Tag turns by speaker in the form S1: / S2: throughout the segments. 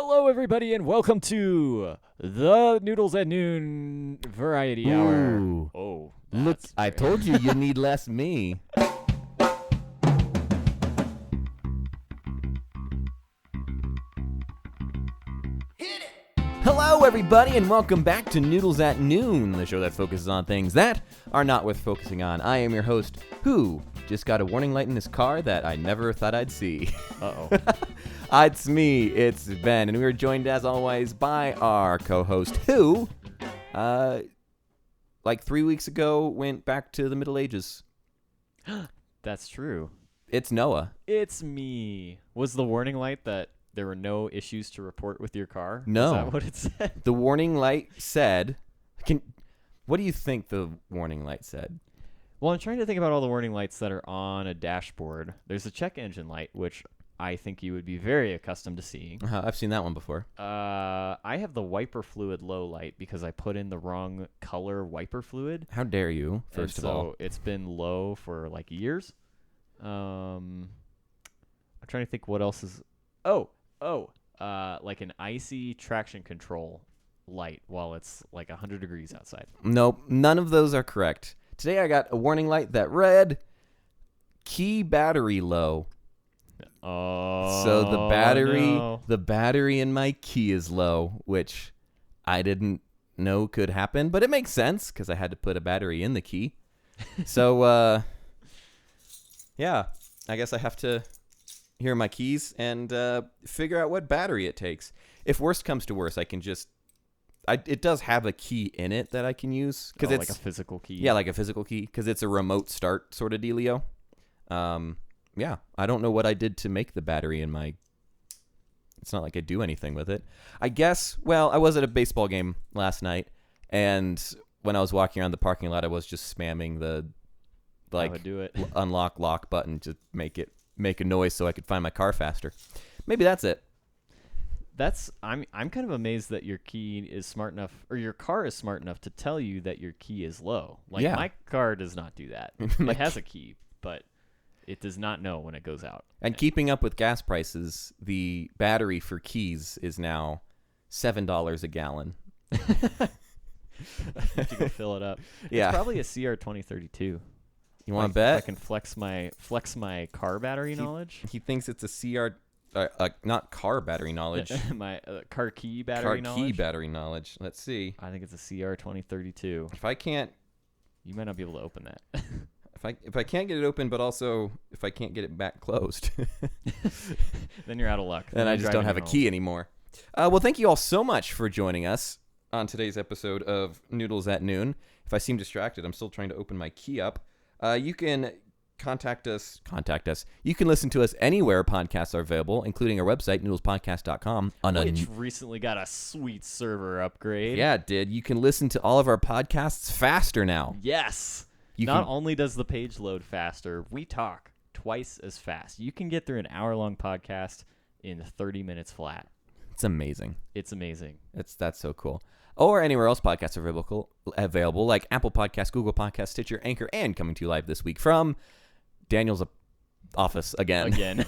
S1: Hello, everybody, and welcome to the Noodles at Noon Variety Hour.
S2: Ooh.
S1: Oh,
S2: Look,
S1: that's
S2: I
S1: great.
S2: told you you need less me. Hello, everybody, and welcome back to Noodles at Noon, the show that focuses on things that are not worth focusing on. I am your host, who just got a warning light in his car that I never thought I'd see.
S1: Uh-oh.
S2: It's me, it's Ben, and we are joined, as always, by our co-host, who, like 3 weeks ago, went back to the Middle Ages.
S1: That's true.
S2: It's Noah.
S1: It's me. Was the warning light that there were no issues to report with your car?
S2: No.
S1: Is that what it said?
S2: The warning light said, what do you think the warning light said?
S1: Well, I'm trying to think about all the warning lights that are on a dashboard. There's a check engine light, which I think you would be very accustomed to seeing.
S2: I've seen that one before.
S1: I have the wiper fluid low light because I put in the wrong color wiper fluid.
S2: How dare you, first of all.
S1: So it's been low for like years. I'm trying to think what else is... like an icy traction control light while it's like 100 degrees outside.
S2: Nope, none of those are correct. Today I got a warning light that read key battery low.
S1: Oh,
S2: So
S1: no.
S2: the battery in my key is low, which I didn't know could happen, but it makes sense because I had to put a battery in the key. So, yeah, I guess I have to hear my keys and figure out what battery it takes. If worst comes to worst, I can just... it does have a key in it that I can use. Cause it's
S1: like a physical key.
S2: Yeah, like a physical key, because it's a remote start sort of dealio. Yeah, I don't know what I did to make the battery in my... It's not like I do anything with it. I guess, well, I was at a baseball game last night, and when I was walking around the parking lot, I was just spamming the
S1: I would do it.
S2: unlock lock button to make a noise so I could find my car faster. Maybe that's it.
S1: I'm kind of amazed that your key is smart enough, or your car is smart enough to tell you that your key is low. Like
S2: Yeah.
S1: my car does not do that. It has a key, but it does not know when it goes out.
S2: And keeping up with gas prices, the battery for keys is now $7 a gallon.
S1: I have to go fill it up.
S2: Yeah.
S1: It's probably a CR 2032.
S2: You want
S1: Like,
S2: to bet?
S1: I can flex my car battery knowledge.
S2: He thinks it's a CR, not car battery knowledge.
S1: My car key battery knowledge.
S2: Car key battery knowledge. Let's see.
S1: I think it's a CR 2032.
S2: If I can't,
S1: You might not be able to open that.
S2: if I can't get it open, but also if I can't get it back closed,
S1: Then you're out of luck.
S2: then I just don't have a key anymore. Well, thank you all so much for joining us on today's episode of Noodles at Noon. If I seem distracted, I'm still trying to open my key up. You can contact us. You can listen to us anywhere podcasts are available, including our website, noodlespodcast.com.
S1: Which recently got a sweet server upgrade.
S2: Yeah, it did. You can listen to all of our podcasts faster now.
S1: Yes. Not only does the page load faster, we talk twice as fast. You can get through an hour-long podcast in 30 minutes flat.
S2: It's amazing.
S1: It's amazing.
S2: That's so cool. Or anywhere else podcasts are available, like Apple Podcasts, Google Podcasts, Stitcher, Anchor, and coming to you live this week from Daniel's office again.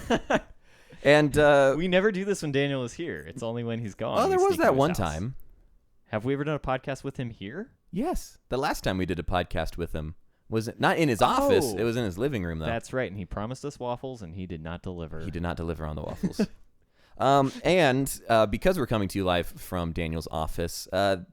S2: And
S1: we never do this when Daniel is here. It's only when he's gone.
S2: Oh, there
S1: We
S2: was
S1: sneak
S2: that
S1: to his
S2: one
S1: house.
S2: time.
S1: Have we ever done a podcast with him here?
S2: Yes. The last time we did a podcast with him was not in his office. It was in his living room, though.
S1: That's right. And he promised us waffles, and he did not deliver.
S2: He did not deliver on the waffles. And because we're coming to you live from Daniel's office,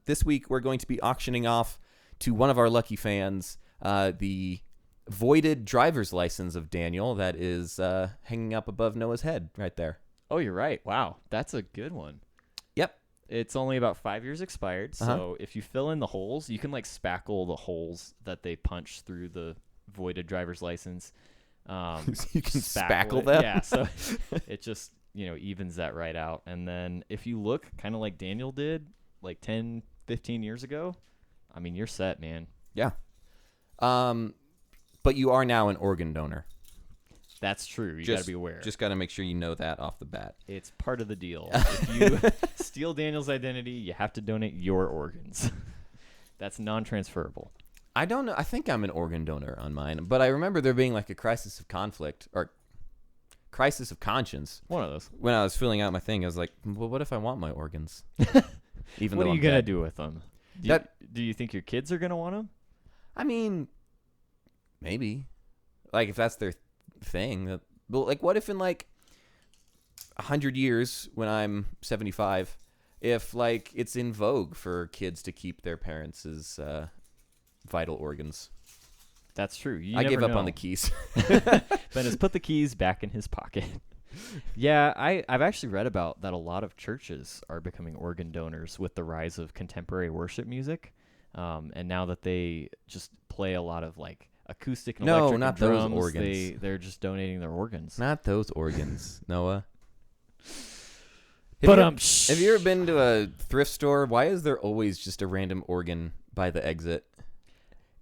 S2: this week we're going to be auctioning off to one of our lucky fans the voided driver's license of Daniel that is hanging up above Noah's head right there.
S1: Oh, you're right. Wow. That's a good one.
S2: Yep.
S1: It's only about 5 years expired, so if you fill in the holes, you can like spackle the holes that they punch through the voided driver's license.
S2: You can spackle them?
S1: Yeah, so it just, evens that right out. And then if you look kind of like Daniel did like 10, 15 years ago, I mean, you're set, man.
S2: Yeah. But you are now an organ donor.
S1: That's true. You got to be aware.
S2: Just got to make sure you know that off the bat.
S1: It's part of the deal. If you steal Daniel's identity, you have to donate your organs. That's non-transferable.
S2: I don't know. I think I'm an organ donor on mine, but I remember there being like a crisis of conflict, or crisis of conscience.
S1: One of those.
S2: When I was filling out my thing, I was like, well, what if I want my organs? Even
S1: What
S2: though
S1: are you
S2: I'm
S1: going to
S2: dead.
S1: do with them? Do you think your kids are going to want them?
S2: I mean, maybe. Like, if that's their thing. But, like, what if in, like, 100 years, when I'm 75, if, like, it's in vogue for kids to keep their parents' vital organs?
S1: That's true.
S2: I gave up on the keys.
S1: Ben has put the keys back in his pocket. Yeah, I've actually read about that a lot of churches are becoming organ donors with the rise of contemporary worship music. And now that they just play a lot of like acoustic and electric
S2: not
S1: and drums,
S2: those organs.
S1: They're just donating their organs.
S2: Not those organs, Noah.
S1: But
S2: have you ever been to a thrift store? Why is there always just a random organ by the exit?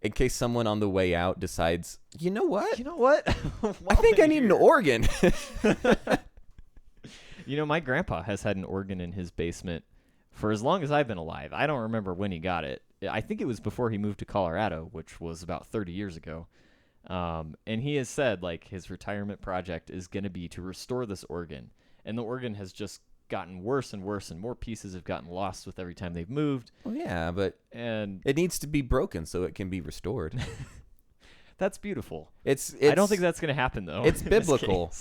S2: In case someone on the way out decides, you know what? I think I need an organ.
S1: My grandpa has had an organ in his basement for as long as I've been alive. I don't remember when he got it. I think it was before he moved to Colorado, which was about 30 years ago. And he has said, like, his retirement project is going to be to restore this organ. And the organ has just gotten worse and worse, and more pieces have gotten lost with every time they've moved.
S2: Well, yeah, but it needs to be broken so it can be restored.
S1: That's beautiful.
S2: It's
S1: I don't think that's going to happen, though.
S2: It's biblical.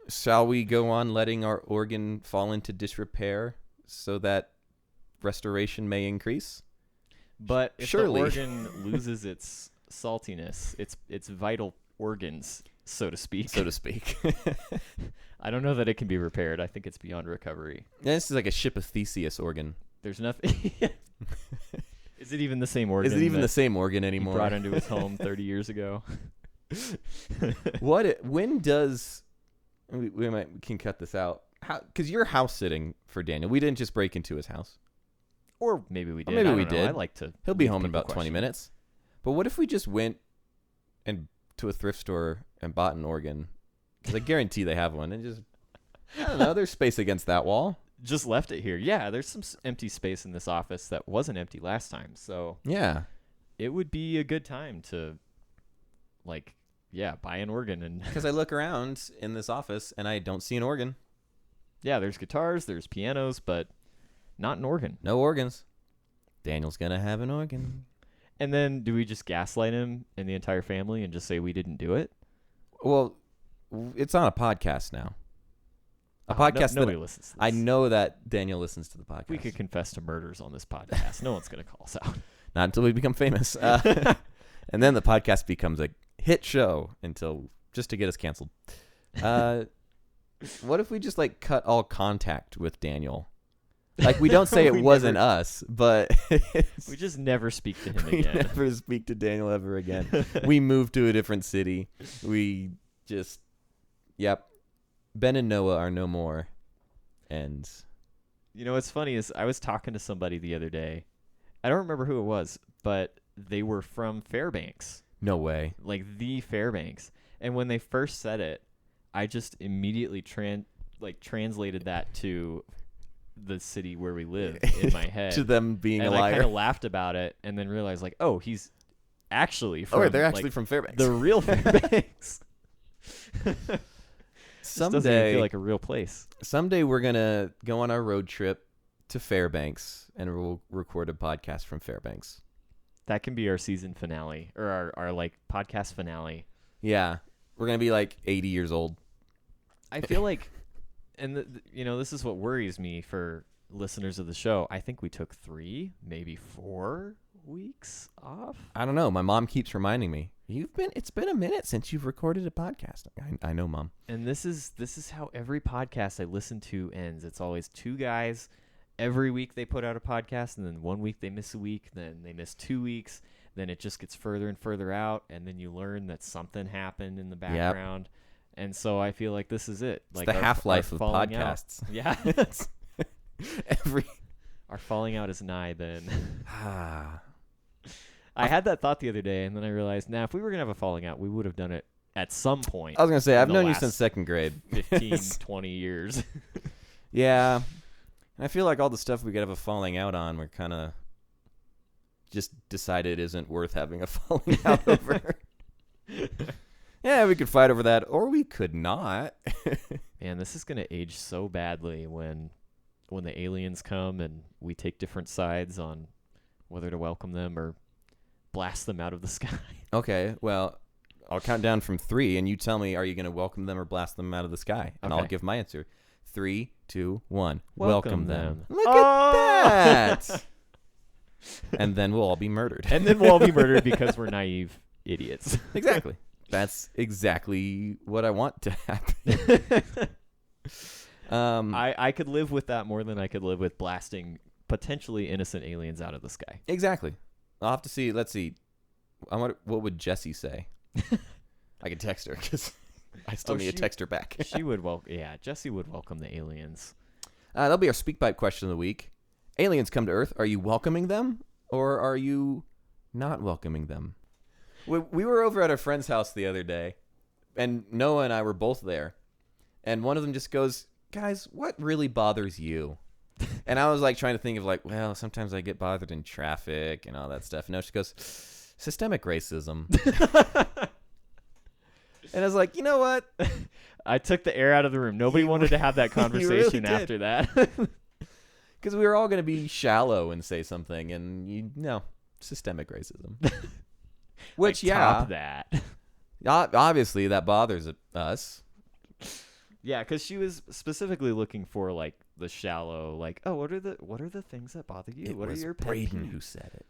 S2: Shall we go on letting our organ fall into disrepair so that restoration may increase?
S1: But if
S2: Surely.
S1: the organ loses its saltiness, its vital organs, so to speak. I don't know that it can be repaired. I think it's beyond recovery.
S2: Yeah, this is like a ship of Theseus organ.
S1: There's nothing. Is it even the same organ?
S2: Is it even the same organ anymore?
S1: He brought into his home 30 years ago.
S2: When does we can cut this out? Because you're house sitting for Daniel. We didn't just break into his house.
S1: Or maybe we did.
S2: Or maybe
S1: I
S2: we
S1: don't know.
S2: did.
S1: I like to.
S2: He'll be
S1: leave
S2: home in
S1: people
S2: about 20
S1: questioning.
S2: minutes. But what if we just went and to a thrift store and bought an organ? Because I guarantee they have one. And just, I don't know, there's space against that wall.
S1: Just left it here. Yeah, there's some empty space in this office that wasn't empty last time. So
S2: Yeah.
S1: it would be a good time to, like, buy an organ. And
S2: Because I look around in this office and I don't see an organ.
S1: yeah, there's guitars, there's pianos, but not an organ.
S2: No organs. Daniel's going to have an organ.
S1: And then do we just gaslight him and the entire family and just say we didn't do it?
S2: Well, it's on a podcast now.
S1: Nobody listens to this.
S2: I know that Daniel listens to the podcast.
S1: We could confess to murders on this podcast. No one's going to call us out.
S2: Not until we become famous. And then the podcast becomes a hit show just to get us canceled. What if we just like cut all contact with Daniel? Like we don't say it wasn't us, but
S1: we just never speak to him
S2: we
S1: again.
S2: never speak to Daniel ever again. We move to a different city. We just, yep. Ben and Noah are no more. And
S1: What's funny is I was talking to somebody the other day. I don't remember who it was, but they were from Fairbanks.
S2: no way.
S1: Like the Fairbanks. And when they first said it, I just immediately translated that to the city where we live in my head.
S2: To them being
S1: and
S2: a
S1: I
S2: liar.
S1: kind of laughed about it and then realized like, oh, he's actually from
S2: They're actually from Fairbanks.
S1: the real Fairbanks.
S2: Someday,
S1: doesn't even feel like a real place.
S2: Someday we're going to go on our road trip to Fairbanks and we'll record a podcast from Fairbanks.
S1: That can be our season finale or our like podcast finale.
S2: Yeah. We're going to be like 80 years old.
S1: I feel like, and this is what worries me for listeners of the show. I think we took 3, maybe 4 weeks off.
S2: I don't know. My mom keeps reminding me. It's been a minute since you've recorded a podcast. I know, Mom.
S1: And this is how every podcast I listen to ends. It's always 2 guys. Every week they put out a podcast, and then 1 week they miss a week, then they miss 2 weeks. Then it just gets further and further out, and then you learn that something happened in the background. Yep. And so I feel like this is it.
S2: It's
S1: like
S2: the half-life of
S1: falling
S2: podcasts.
S1: Out. Yeah. Our falling out is nigh then. I had that thought the other day, and then I realized, if we were going to have a falling out, we would have done it at some point.
S2: I was going to say, I've known you since second grade.
S1: 15, 20 years.
S2: Yeah. And I feel like all the stuff we could have a falling out on, we're kind of just decided isn't worth having a falling out over. Yeah, we could fight over that, or we could not.
S1: Man, this is gonna age so badly when the aliens come and we take different sides on whether to welcome them or blast them out of the sky.
S2: Okay, well, I'll count down from 3, and you tell me, are you going to welcome them or blast them out of the sky? And I'll give my answer. 3, 2, 1. Welcome them. Look at that! And then we'll all be murdered.
S1: And then we'll all be murdered because we're naive idiots.
S2: Exactly. That's exactly what I want to happen.
S1: I could live with that more than I could live with blasting potentially innocent aliens out of the sky.
S2: Exactly. I'll have to see. Let's see. What would Jessie say? I could text her because I still need to text her back.
S1: She would Jessie would welcome the aliens.
S2: That'll be our Speak Pipe question of the week. Aliens come to Earth. Are you welcoming them or are you not welcoming them? We were over at a friend's house the other day, and Noah and I were both there. And one of them just goes, guys, what really bothers you? And I was like trying to think of like, well, sometimes I get bothered in traffic and all that stuff. No, she goes, systemic racism. And I was like, you know what?
S1: I took the air out of the room. Nobody wanted to have that conversation
S2: really
S1: after that.
S2: Because we were all going to be shallow and say something. And, systemic racism. Which,
S1: like, top that.
S2: Obviously, that bothers us.
S1: Yeah, because she was specifically looking for like the shallow, like, oh, what are the things that bother you? What are your pet
S2: Braden
S1: peeves?
S2: who said it.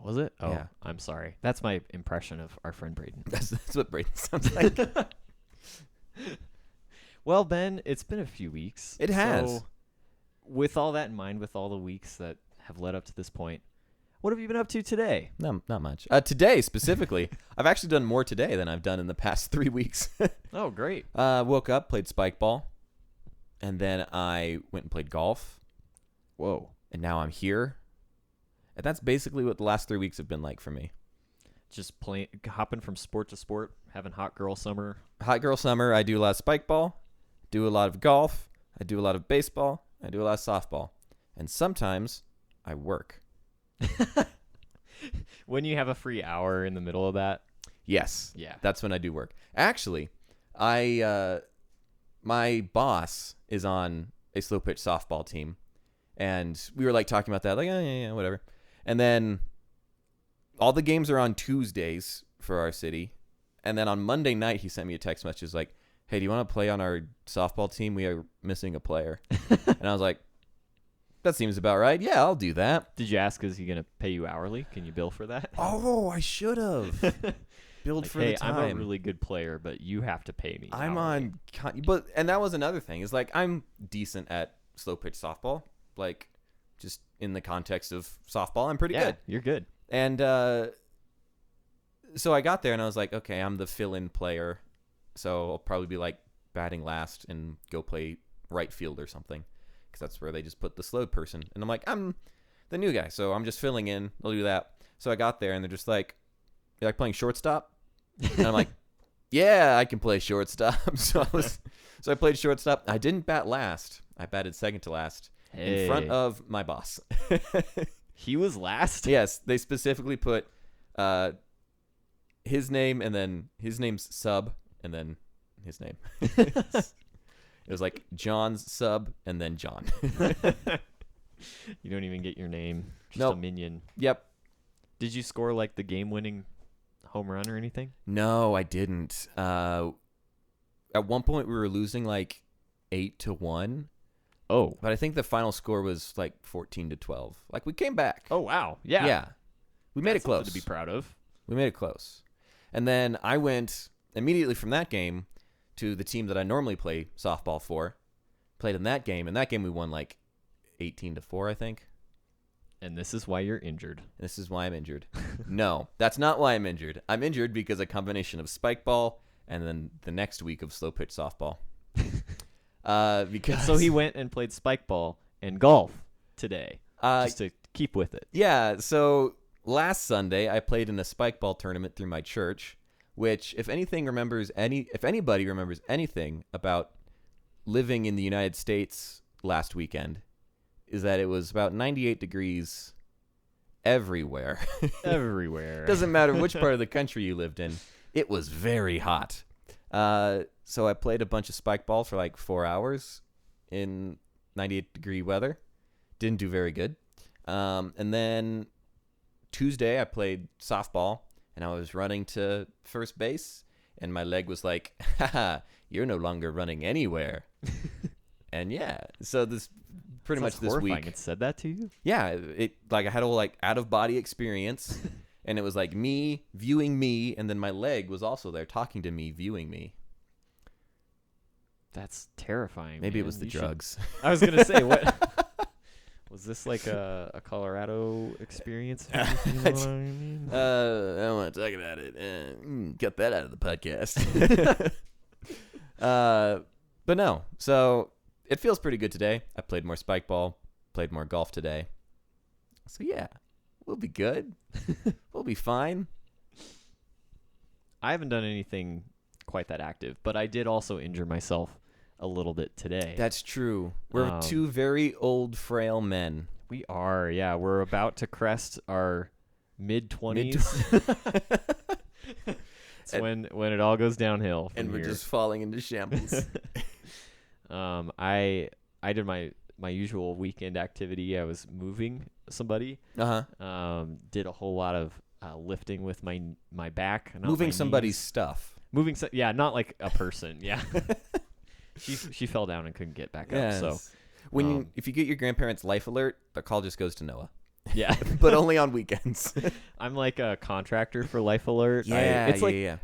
S1: Was it? Oh,
S2: yeah.
S1: I'm sorry. That's my impression of our friend Braden.
S2: That's what Braden sounds like.
S1: Well, Ben, it's been a few weeks.
S2: It has.
S1: So, with all that in mind, with all the weeks that have led up to this point, what have you been up to today?
S2: No, not much. Today, specifically, I've actually done more today than I've done in the past 3 weeks.
S1: Oh, great.
S2: Woke up, played spike ball, and then I went and played golf.
S1: Whoa.
S2: And now I'm here. And that's basically what the last 3 weeks have been like for me.
S1: Just hopping from sport to sport, having hot girl summer.
S2: Hot girl summer, I do a lot of spike ball, do a lot of golf, I do a lot of baseball, I do a lot of softball. And sometimes I work.
S1: When you have a free hour in the middle of that?
S2: Yes.
S1: Yeah.
S2: That's when I do work. Actually, my boss is on a slow pitch softball team. And we were like talking about that, like, yeah, whatever. And then all the games are on Tuesdays for our city. And then on Monday night, he sent me a text message like, hey, do you want to play on our softball team? We are missing a player. And I was like, that seems about right. Yeah, I'll do that.
S1: Did you ask, is he going to pay you hourly? Can you bill for that?
S2: Oh, I should have. Billed
S1: like,
S2: for
S1: hey,
S2: the time.
S1: I'm a really good player, but you have to pay me.
S2: I'm
S1: hourly.
S2: and that was another thing. Is like, I'm decent at slow pitch softball. Like, just in the context of softball, I'm pretty good.
S1: You're good.
S2: And so I got there and I was like, okay, I'm the fill-in player. So I'll probably be like batting last and go play right field or something. Because that's where they just put the slowed person. And I'm like, I'm the new guy, so I'm just filling in. I'll do that. So I got there and they're just like, you're like playing shortstop? And I'm like, yeah, I can play shortstop. So I played shortstop. I didn't bat last. I batted second to last. In front of my boss.
S1: He was last?
S2: Yes, they specifically put his name and then his name's sub and then his name. It was like John's sub and then John.
S1: You don't even get your name. Just
S2: Nope.
S1: a minion.
S2: Yep.
S1: Did you score like the game-winning home run or anything?
S2: No, I didn't. At one point we were losing like 8-1.
S1: Oh.
S2: But I think the final score was like 14-12. Like, we came back.
S1: Oh, wow. Yeah.
S2: Yeah. We made it close.
S1: To be proud of.
S2: We made it close. And then I went immediately from that game to the team that I normally play softball for. Played in that game. In that game, we won like 18-4, I think.
S1: And this is why you're injured.
S2: This is why I'm injured. No, that's not why I'm injured. I'm injured because a combination of spike ball and then the next week of slow pitch softball. Because
S1: so he went and played spike ball and golf today, just to keep with it.
S2: Yeah. So last Sunday I played in a spike ball tournament through my church, which if anybody remembers anything about living in the United States last weekend, is that it was about 98 degrees everywhere.
S1: Everywhere.
S2: Doesn't matter which part of the country you lived in. It was very hot. So I played a bunch of spike ball for like 4 hours in 98-degree weather. Didn't do very good. And then Tuesday I played softball, and I was running to first base, and my leg was like, haha, you're no longer running anywhere. And yeah, so this pretty much this
S1: horrifying.
S2: week.
S1: It said that to you?
S2: Yeah, it like I had a whole like out of body experience, and it was like me viewing me, and then my leg was also there talking to me, viewing me.
S1: That's terrifying.
S2: Maybe
S1: man.
S2: it was the drugs.
S1: I was gonna say, what was this like a Colorado experience? You know what I mean?
S2: I don't want to talk about it. Get that out of the podcast. But no, so it feels pretty good today. I played more spike ball, played more golf today. So yeah, we'll be good. We'll be fine.
S1: I haven't done anything quite that active, but I did also injure myself a little bit today.
S2: That's true. We're two very old, frail men.
S1: We are, yeah. We're about to crest our mid-20s. It's when it all goes downhill.
S2: And we're
S1: here.
S2: just falling into shambles.
S1: I did my usual weekend activity. I was moving somebody. Did a whole lot of lifting with my back.
S2: Moving somebody's
S1: knees.
S2: stuff.
S1: Yeah, not like a person. Yeah. She fell down and couldn't get back up. So
S2: if you get your grandparents' life alert, the call just goes to Noah.
S1: Yeah.
S2: But only on weekends.
S1: I'm like a contractor for Life Alert.
S2: Yeah,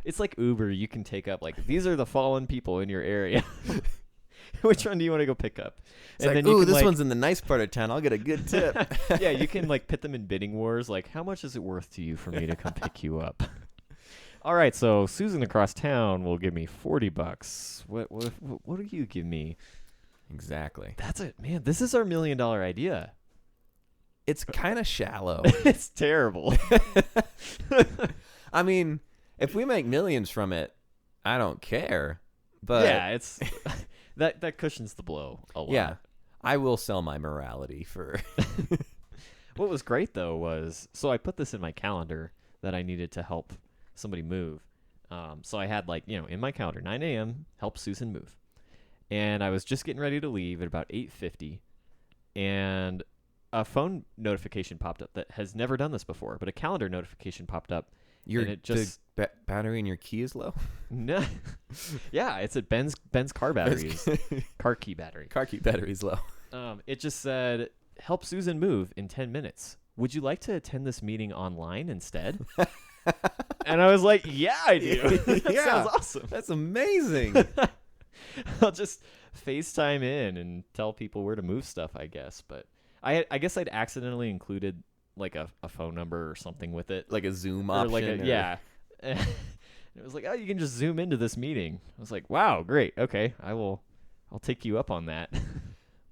S1: It's like Uber. You can take up like these are the fallen people in your area. Which one do you want to go pick up?
S2: It's and like, then ooh, this one's in the nice part of town. I'll get a good tip.
S1: Yeah, you can like pit them in bidding wars. Like, how much is it worth to you for me to come pick you up? All right, so Susan across town will give me $40. What do you give me?
S2: Exactly.
S1: That's it, man. This is our $1 million idea.
S2: It's kind of shallow.
S1: It's terrible.
S2: I mean, if we make millions from it, I don't care. But
S1: yeah, it's that cushions the blow a lot.
S2: Yeah, I will sell my morality for.
S1: What was great though was so I put this in my calendar that I needed to help somebody move. So I had in my calendar 9 a.m. help Susan move, and I was just getting ready to leave at about 8:50, and a phone notification popped up that has never done this before, but a calendar notification popped up.
S2: The battery in your key is low?
S1: No. Yeah, it's at Ben's car batteries. Car key battery.
S2: Car key battery is low.
S1: It just said, help Susan move in 10 minutes. Would you like to attend this meeting online instead? And I was like, yeah, I do. That sounds awesome.
S2: That's amazing.
S1: I'll just FaceTime in and tell people where to move stuff, I guess. But I guess I'd accidentally included like a phone number or something with it.
S2: Like a Zoom option.
S1: Yeah. And it was like, oh, you can just zoom into this meeting. I was like, wow, great. Okay, I'll take you up on that.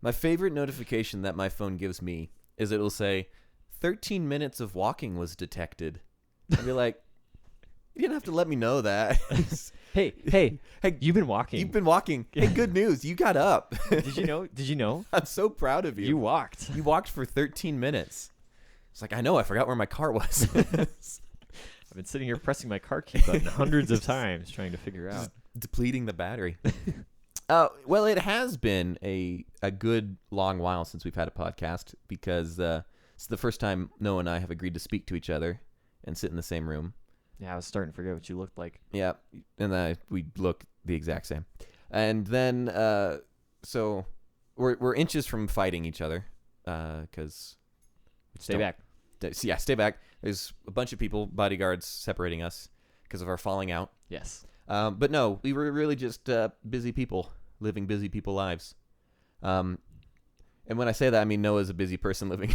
S2: My favorite notification that my phone gives me is it'll say, 13 minutes of walking was detected. I'd be like, you didn't have to let me know that.
S1: Hey, you've been walking.
S2: You've been walking. Hey, good news. You got up.
S1: Did you know?
S2: I'm so proud of you.
S1: You walked.
S2: You walked for 13 minutes. It's like, I know. I forgot where my car was.
S1: I've been sitting here pressing my car key button hundreds of times trying to figure out.
S2: Depleting the battery. Well, it has been a good long while since we've had a podcast because it's the first time Noah and I have agreed to speak to each other and sit in the same room.
S1: Yeah, I was starting to forget what you looked like.
S2: Yeah, and we look the exact same. And then, so we're inches from fighting each other because...
S1: Stay back.
S2: Yeah, stay back. There's a bunch of people, bodyguards, separating us because of our falling out.
S1: Yes.
S2: But no, we were really just busy people living busy people lives. And when I say that, I mean Noah's a busy person living.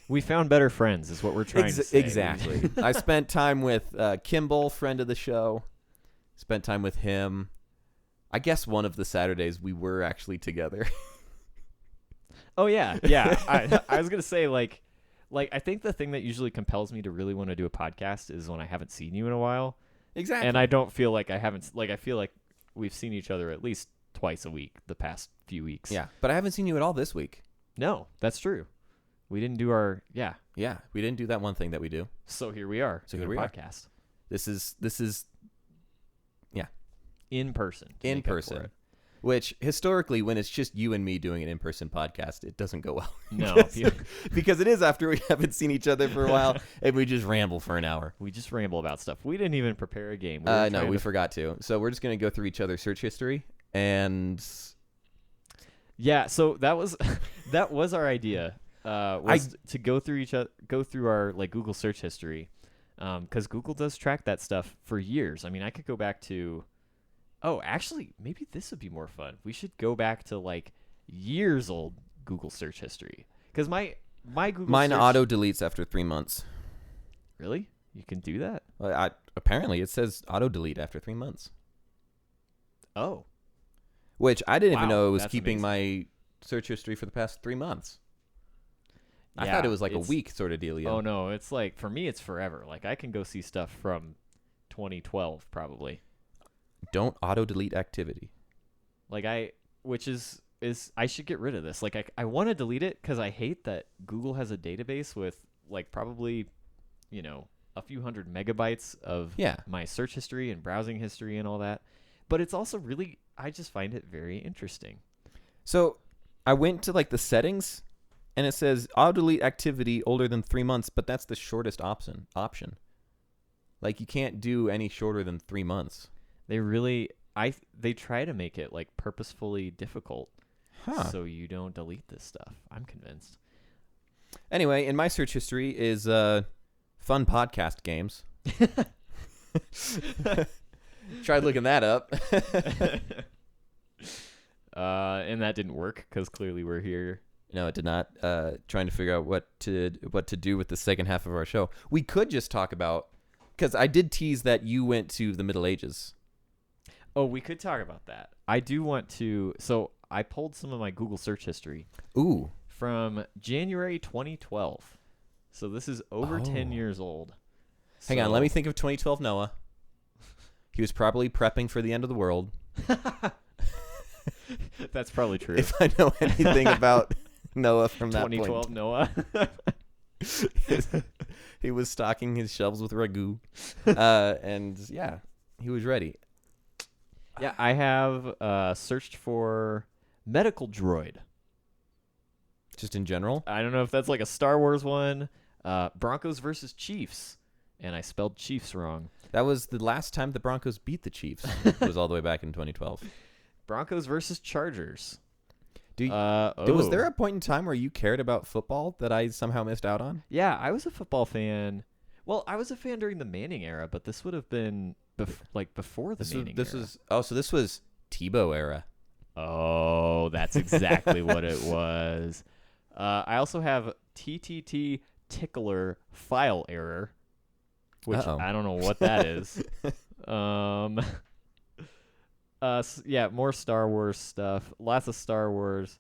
S1: We found better friends is what we're trying to say.
S2: Exactly. I spent time with Kimball, friend of the show. Spent time with him. I guess one of the Saturdays we were actually together.
S1: Oh, yeah. I was going to say, like I think the thing that usually compels me to really want to do a podcast is when I haven't seen you in a while.
S2: Exactly.
S1: And I don't feel like I feel like we've seen each other at least twice a week the past few weeks.
S2: Yeah, but I haven't seen you at all this week.
S1: No, that's true. We didn't do our
S2: we didn't do that one thing that we do.
S1: So here we are.
S2: So here we
S1: podcast.
S2: This is
S1: in person. to
S2: In
S1: make up for
S2: person.
S1: it.
S2: Which, historically, when it's just you and me doing an in-person podcast, it doesn't go well.
S1: No,
S2: because it is after we haven't seen each other for a while, and we just ramble for an hour.
S1: we just ramble about stuff. We didn't even prepare a game.
S2: No, we forgot to. So we're just going to go through each other's search history, and...
S1: Yeah, so that was that was our idea. To go through our like Google search history, because Google does track that stuff for years. I mean, I could go back to, actually, maybe this would be more fun. We should go back to like years old Google search history, because my Google
S2: Mine
S1: search,
S2: auto deletes after 3 months.
S1: Really, you can do that?
S2: Apparently, it says auto delete after 3 months.
S1: Oh,
S2: Which I didn't even
S1: Wow,
S2: know it was
S1: that's
S2: keeping my search history for the past 3 months. I
S1: yeah,
S2: thought it was like a
S1: it's-
S2: week sort of dealio.
S1: Oh no, it's like for me, it's forever. Like I can go see stuff from 2012 probably.
S2: Don't auto delete activity.
S1: Like which is I should get rid of this. Like I want to delete it because I hate that Google has a database with like probably, a few hundred megabytes of
S2: Yeah.
S1: my search history and browsing history and all that. But it's also really, I just find it very interesting.
S2: So I went to like the settings, and it says auto delete activity older than 3 months, but that's the shortest option. Like you can't do any shorter than 3 months.
S1: They really, they try to make it like purposefully difficult so you don't delete this stuff. I'm convinced.
S2: Anyway, in my search history is fun podcast games. Tried looking that up.
S1: And that didn't work because clearly we're here.
S2: No, it did not. Trying to figure out what to do with the second half of our show. We could just talk about, because I did tease that you went to the Middle Ages.
S1: Oh, we could talk about that. I do want to. So I pulled some of my Google search history
S2: Ooh.
S1: from January 2012. So this is over 10 years old.
S2: Hang on, let me think of 2012 Noah. He was probably prepping for the end of the world.
S1: That's probably true.
S2: If I know anything about Noah from that
S1: 2012 Noah.
S2: point. He was stocking his shelves with ragu. And yeah, he was ready.
S1: Yeah, I have searched for medical droid.
S2: Just in general?
S1: I don't know if that's like a Star Wars one. Broncos versus Chiefs. And I spelled Chiefs wrong.
S2: That was the last time the Broncos beat the Chiefs. It was all the way back in 2012.
S1: Broncos versus Chargers.
S2: Was there a point in time where you cared about football that I somehow missed out on?
S1: Yeah, I was a football fan. Well, I was a fan during the Manning era, but this would have been before the Manning era.
S2: So this was Tebow era.
S1: Oh, that's exactly what it was. I also have TTT tickler file error, which
S2: Uh-oh.
S1: I don't know what that is. Yeah, more Star Wars stuff. Lots of Star Wars.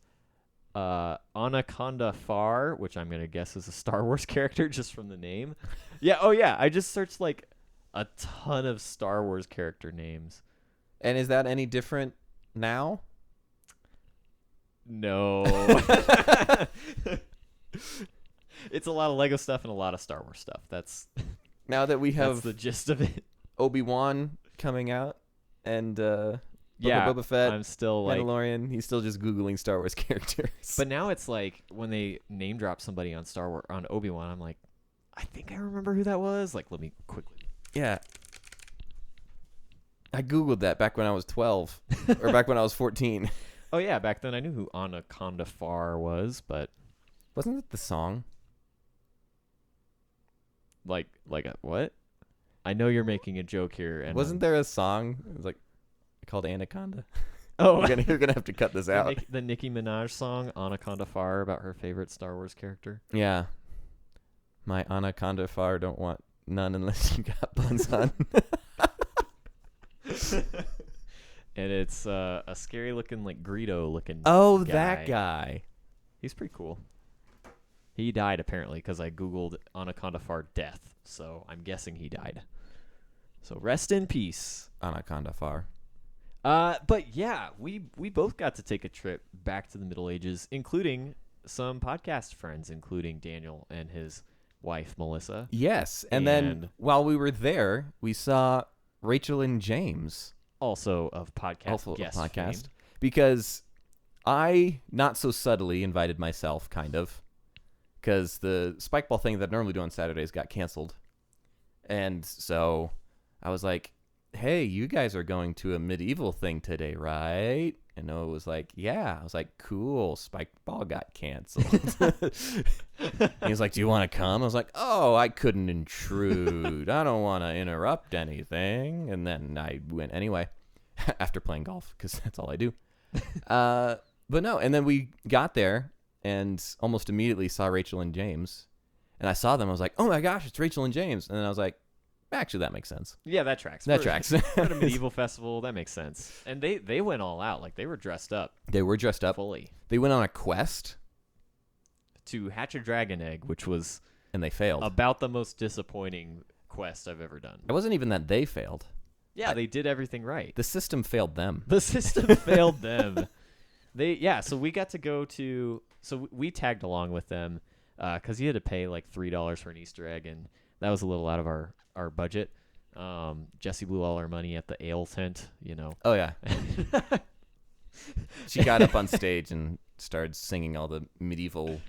S1: Anaconda Far, which I'm gonna guess is a Star Wars character just from the name. Yeah. Oh yeah. I just searched like a ton of Star Wars character names.
S2: And is that any different now?
S1: No. It's a lot of Lego stuff and a lot of Star Wars stuff. That's
S2: Now that we
S1: that's
S2: have
S1: the gist of it.
S2: Obi-Wan coming out and
S1: Yeah,
S2: Boba Fett,
S1: I'm still like,
S2: Mandalorian, he's still just Googling Star Wars characters.
S1: but now it's like when they name drop somebody on Star Wars on Obi-Wan, I'm like, I think I remember who that was. Like, let me quickly.
S2: Yeah. I Googled that back when I was 12 or back when I was 14.
S1: Oh yeah, back then I knew who Anaconda Far was, but
S2: Wasn't it the song?
S1: like a what? I know you're making a joke here, and
S2: Wasn't there a song? It was like called Anaconda.
S1: Oh,
S2: You're gonna have to cut this out.
S1: The Nicki Minaj song "Anaconda Far" about her favorite Star Wars character.
S2: Yeah. My Anaconda Far don't want none unless you got buns on.
S1: And it's a scary looking, like Greedo looking.
S2: Oh,
S1: guy.
S2: that guy.
S1: He's pretty cool. He died apparently because I googled Anaconda Far death, so I'm guessing he died. So rest in peace.
S2: Anaconda Far.
S1: But yeah, we both got to take a trip back to the Middle Ages, including some podcast friends, including Daniel and his wife Melissa.
S2: Yes, and then while we were there, we saw Rachel and James.
S1: also of podcast
S2: Also a
S1: guest
S2: podcast.
S1: fame.
S2: Because I, not so subtly, invited myself, kind of. Because the spike ball thing that I normally do on Saturdays got canceled. And so I was like, hey, you guys are going to a medieval thing today, right? And Noah was like, yeah. I was like, cool, spike ball got canceled. He was like, do you want to come? I was like, oh, I couldn't intrude. I don't want to interrupt anything. And then I went anyway after playing golf because that's all I do. But no, and then we got there and almost immediately saw Rachel and James. And I saw them. I was like, oh my gosh, it's Rachel and James. And then I was like, actually, that makes sense.
S1: Yeah, that tracks.
S2: That tracks.
S1: At a medieval festival, that makes sense. And they went all out. Like, they were dressed up
S2: They were dressed up.
S1: fully
S2: They went on a quest,
S1: to hatch a dragon egg, which was
S2: and they failed.
S1: about the most disappointing quest I've ever done.
S2: It wasn't even that they failed.
S1: Yeah, they did everything right.
S2: The system failed them.
S1: The system failed them. So we got to go to, so we tagged along with them because you had to pay like $3 for an Easter egg, and that was a little out of our budget. Jesse blew all our money at the ale tent, you know.
S2: Oh, yeah. She got up on stage and started singing all the medieval.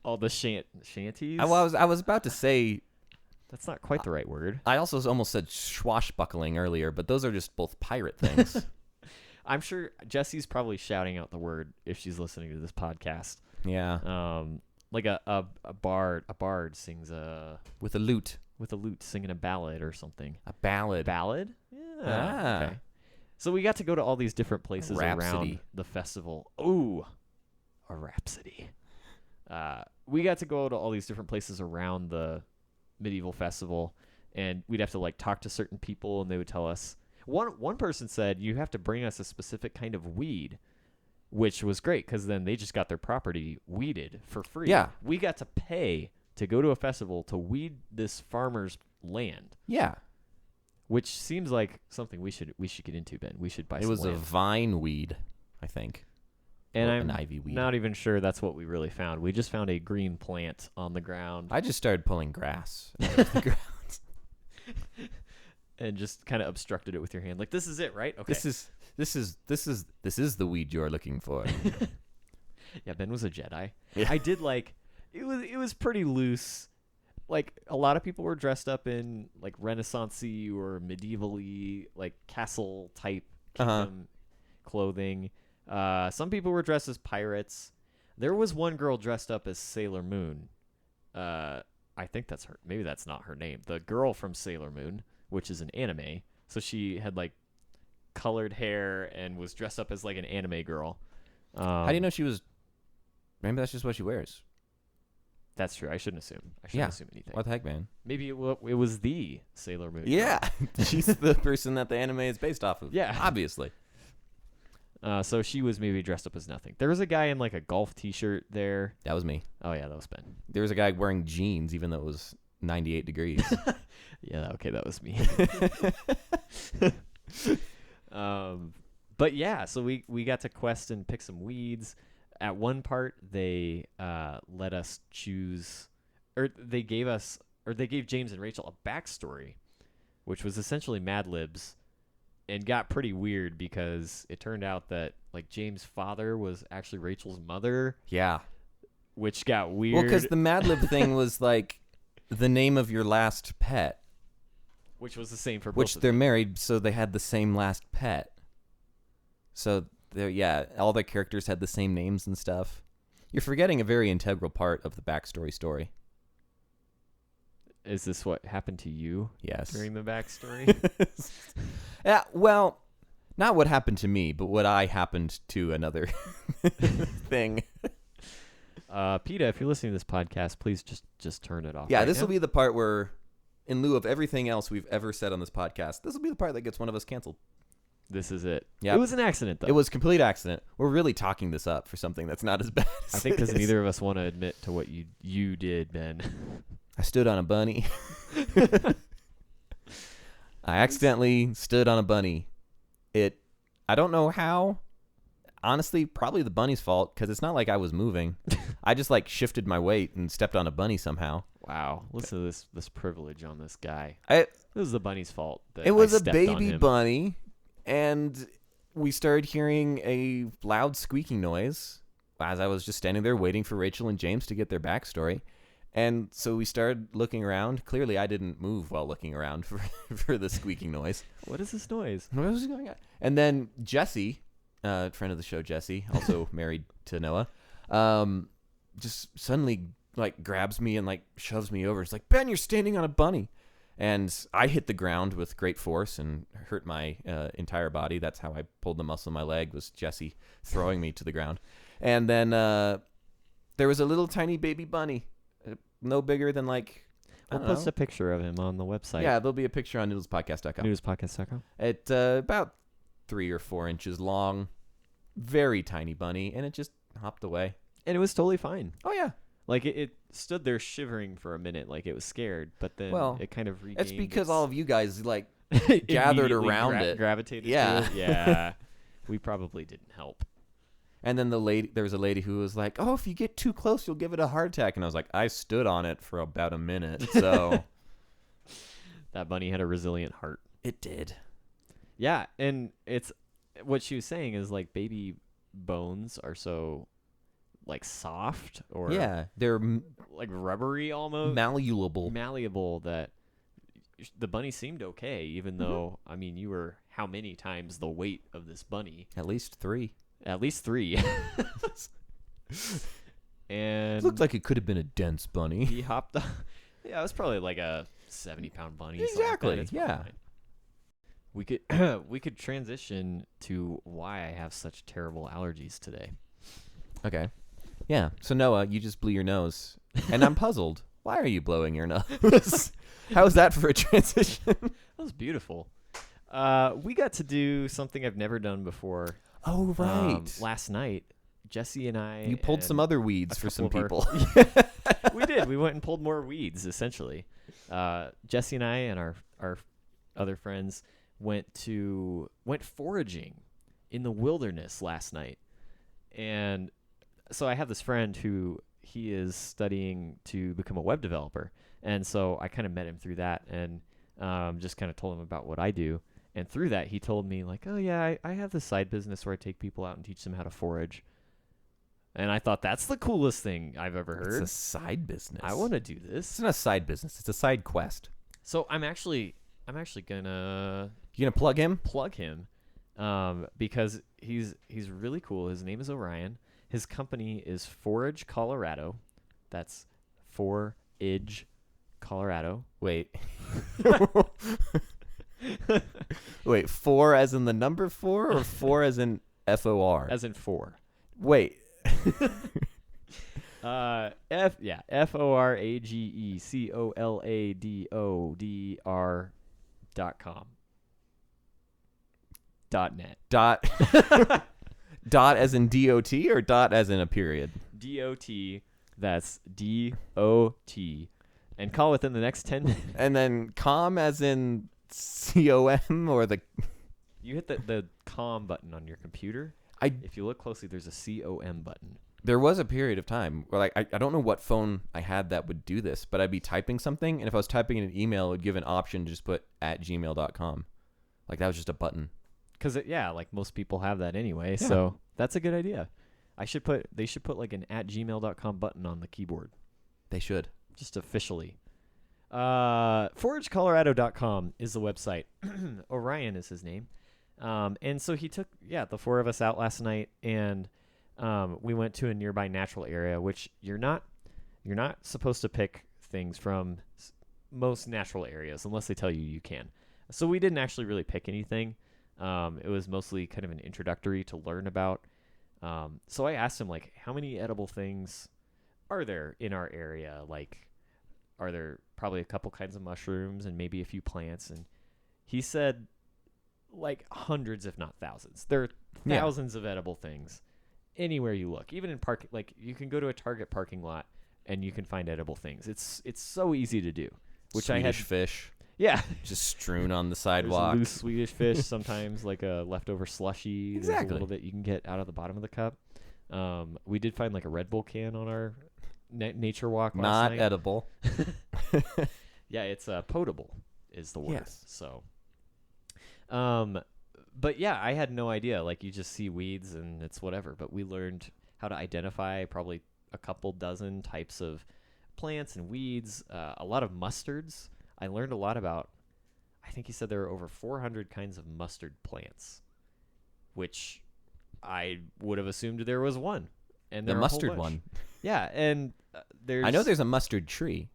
S1: All the shanties.
S2: I was about to say.
S1: That's not quite the right word.
S2: I also almost said swashbuckling earlier, but those are just both pirate things.
S1: I'm sure Jesse's probably shouting out the word if she's listening to this podcast.
S2: Yeah.
S1: Like a bard sings
S2: With a lute.
S1: with a lute singing a ballad or something.
S2: A ballad.
S1: Ballad? Yeah.
S2: Ah.
S1: Okay. So we got to go to all these different places around
S2: Rhapsody.
S1: the festival. Ooh, a rhapsody. We got to go to all these different places around the medieval festival, and we'd have to like talk to certain people, and they would tell us. One person said you have to bring us a specific kind of weed, which was great because then they just got their property weeded for free.
S2: Yeah.
S1: We got to pay to go to a festival to weed this farmer's land.
S2: Yeah.
S1: Which seems like something we should get into, Ben. We should buy
S2: It
S1: some
S2: was a
S1: land.
S2: vine weed, I think.
S1: And
S2: Or
S1: I'm
S2: an ivy weed.
S1: not even sure that's what we really found. We just found a green plant on the ground
S2: I just started pulling grass out of the ground.
S1: and just kind of obstructed it with your hand. Like, this is it, right? Okay.
S2: This is the weed you're looking for.
S1: Yeah, Ben was a Jedi.
S2: Yeah.
S1: I did like it was pretty loose. Like, a lot of people were dressed up in like Renaissance-y or medieval-y, like castle type kingdom clothing. Some people were dressed as pirates. There was one girl dressed up as Sailor Moon. I think that's her. Maybe that's not her name. The girl from Sailor Moon, which is an anime. So she had like colored hair and was dressed up as like an anime girl.
S2: How do you know she was? Maybe that's just what she wears.
S1: That's true. I shouldn't assume. I shouldn't assume anything.
S2: What the heck, man?
S1: Maybe it was the Sailor Moon.
S2: Yeah, she's the person that the anime is based off of.
S1: Yeah.
S2: Obviously.
S1: So she was maybe dressed up as nothing. There was a guy in like a golf T-shirt there.
S2: That was me.
S1: Oh yeah, that was Ben.
S2: There was a guy wearing jeans, even though it was 98 degrees.
S1: Yeah, okay, that was me. But yeah, so we got to quest and pick some weeds. At one part, they let us choose, or they gave James and Rachel a backstory, which was essentially Mad Libs, and got pretty weird because it turned out that like James' father was actually Rachel's mother,
S2: Yeah.
S1: which got weird.
S2: Well, because the Mad Lib thing was like the name of your last pet,
S1: which was the same for both
S2: which
S1: of
S2: they're
S1: them.
S2: married, so they had the same last pet. So, all their characters had the same names and stuff. You're forgetting a very integral part of the backstory story.
S1: Is this what happened to you
S2: Yes.
S1: during the backstory?
S2: Yeah, well, not what happened to me, but what I happened to another thing.
S1: PETA, if you're listening to this podcast, please just turn it off.
S2: Yeah,
S1: right
S2: this
S1: now.
S2: will be the part where, in lieu of everything else we've ever said on this podcast, this will be the part that gets one of us canceled.
S1: This is it.
S2: Yep.
S1: It was an accident, though.
S2: It was a complete accident. We're really talking this up for something that's not as bad as
S1: I think
S2: it
S1: because
S2: is.
S1: neither of us want to admit to what you did, Ben.
S2: I stood on a bunny. I accidentally stood on a bunny. I don't know how. Honestly, probably the bunny's fault because it's not like I was moving. I just like shifted my weight and stepped on a bunny somehow.
S1: Wow, listen to this privilege on this guy.
S2: It
S1: This is the bunny's fault. That
S2: was
S1: I
S2: a
S1: stepped on
S2: baby
S1: him.
S2: bunny, And we started hearing a loud squeaking noise as I was just standing there waiting for Rachel and James to get their backstory. And so we started looking around. Clearly, I didn't move while looking around for the squeaking noise.
S1: What is this noise?
S2: What was going on? And then Jesse, friend of the show, Jesse, also married to Noah, just suddenly like grabs me and like shoves me over. It's like, Ben, you're standing on a bunny. And I hit the ground with great force and hurt my entire body. That's how I pulled the muscle in my leg, was Jesse throwing me to the ground. And then there was a little tiny baby bunny, no bigger than like,
S1: We'll post a picture of him on the website.
S2: Yeah, there'll be a picture on noodlespodcast.com.
S1: Noodlespodcast.com.
S2: At about 3 or 4 inches long, very tiny bunny, and it just hopped away.
S1: And it was totally fine.
S2: Oh, yeah.
S1: Like, it stood there shivering for a minute, like it was scared, but then it kind of regained.
S2: It's because all of you guys, like, gathered around it.
S1: Gravitated to it. Yeah. We probably didn't help.
S2: And then there was a lady who was like, oh, if you get too close, you'll give it a heart attack. And I was like, I stood on it for about a minute, so.
S1: That bunny had a resilient heart.
S2: It did.
S1: Yeah, and it's what she was saying is like baby bones are so like soft or
S2: they're
S1: like rubbery almost. Malleable that the bunny seemed okay, even though, I mean, you were how many times the weight of this bunny?
S2: At least 3.
S1: At least 3. And
S2: it looked like it could have been a dense bunny.
S1: He hopped up. Yeah, it was probably like a 70-pound bunny.
S2: Exactly.
S1: Like
S2: yeah.
S1: We could transition to why I have such terrible allergies today.
S2: Okay. Yeah. So Noah, you just blew your nose, and I'm puzzled. Why are you blowing your nose? How is that for a transition?
S1: That was beautiful. We got to do something I've never done before.
S2: Oh, right.
S1: Last night, Jesse and I.
S2: You pulled some other weeds for some people.
S1: We did. We went and pulled more weeds, essentially. Jesse and I and our other friends went foraging in the wilderness last night. And so I have this friend who he is studying to become a web developer. And so I kind of met him through that and just kind of told him about what I do. And through that, he told me, like, oh, yeah, I have this side business where I take people out and teach them how to forage. And I thought, that's the coolest thing I've ever heard.
S2: It's a side business.
S1: I want to do this.
S2: It's not a side business. It's a side quest.
S1: So I'm actually gonna...
S2: You gonna plug him?
S1: Plug him. Because he's really cool. His name is Orion. His company is Forage Colorado. That's Forage Colorado.
S2: Wait. Wait, 4 as in the number 4 or 4 as in FOR?
S1: As in 4.
S2: Wait.
S1: FORAGECOLADODR.com. .net.
S2: Dot as in DOT or dot as in a period?
S1: DOT. That's DOT. And call within the next 10 minutes.
S2: And then com as in COM or the...
S1: You hit the com button on your computer. If you look closely, there's a COM button.
S2: There was a period of time where, like, I don't know what phone I had that would do this, but I'd be typing something, and if I was typing in an email, it would give an option to just put @gmail.com. Like, that was just a button.
S1: Because, like, most people have that anyway, so that's a good idea. They should put, like, an @gmail.com button on the keyboard.
S2: They should.
S1: Just officially. ForageColorado.com is the website. Orion is his name. And so he took, the 4 of us out last night, and we went to a nearby natural area, which you're not supposed to pick things from most natural areas unless they tell you you can. So we didn't actually really pick anything. It was mostly kind of an introductory to learn about. So I asked him, like, how many edible things are there in our area? Like, are there probably a couple kinds of mushrooms and maybe a few plants? And he said, like, hundreds, if not thousands. There are thousands of edible things anywhere you look. Even in park, like, you can go to a Target parking lot and you can find edible things. It's so easy to do. Which
S2: Swedish fish.
S1: Yeah.
S2: Just strewn on the sidewalk.
S1: There's loose Swedish fish, sometimes like a leftover slushie.
S2: Exactly.
S1: There's a little bit you can get out of the bottom of the cup. We did find like a Red Bull can on our nature walk last night.
S2: Not edible.
S1: Yeah, it's potable is the word.
S2: Yes.
S1: So, But yeah, I had no idea. Like, you just see weeds and it's whatever. But we learned how to identify probably a couple dozen types of plants and weeds, a lot of mustards. I learned a lot about, I think he said there are over 400 kinds of mustard plants, which I would have assumed there was one. And
S2: The
S1: there are a whole
S2: mustard
S1: bunch.
S2: one.
S1: Yeah, and
S2: I know there's a mustard tree.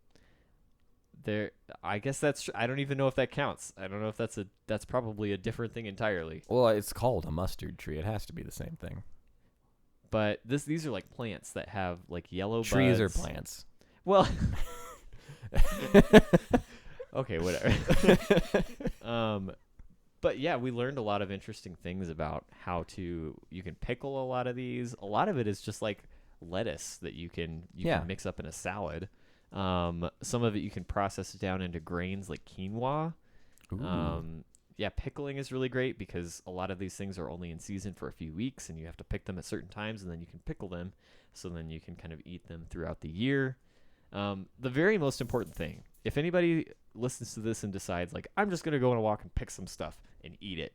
S1: I guess that's. I don't even know if that counts. I don't know if that's probably a different thing entirely.
S2: Well, it's called a mustard tree. It has to be the same thing.
S1: But these are like plants that have like yellow
S2: Trees
S1: buds.
S2: are plants.
S1: Well, okay, whatever. But yeah, we learned a lot of interesting things about how you can pickle a lot of these. A lot of it is just like lettuce that you can mix up in a salad. Some of it you can process it down into grains like quinoa. Yeah, pickling is really great because a lot of these things are only in season for a few weeks and you have to pick them at certain times and then you can pickle them so then you can kind of eat them throughout the year. The very most important thing, if anybody listens to this and decides like, I'm just going to go on a walk and pick some stuff and eat it.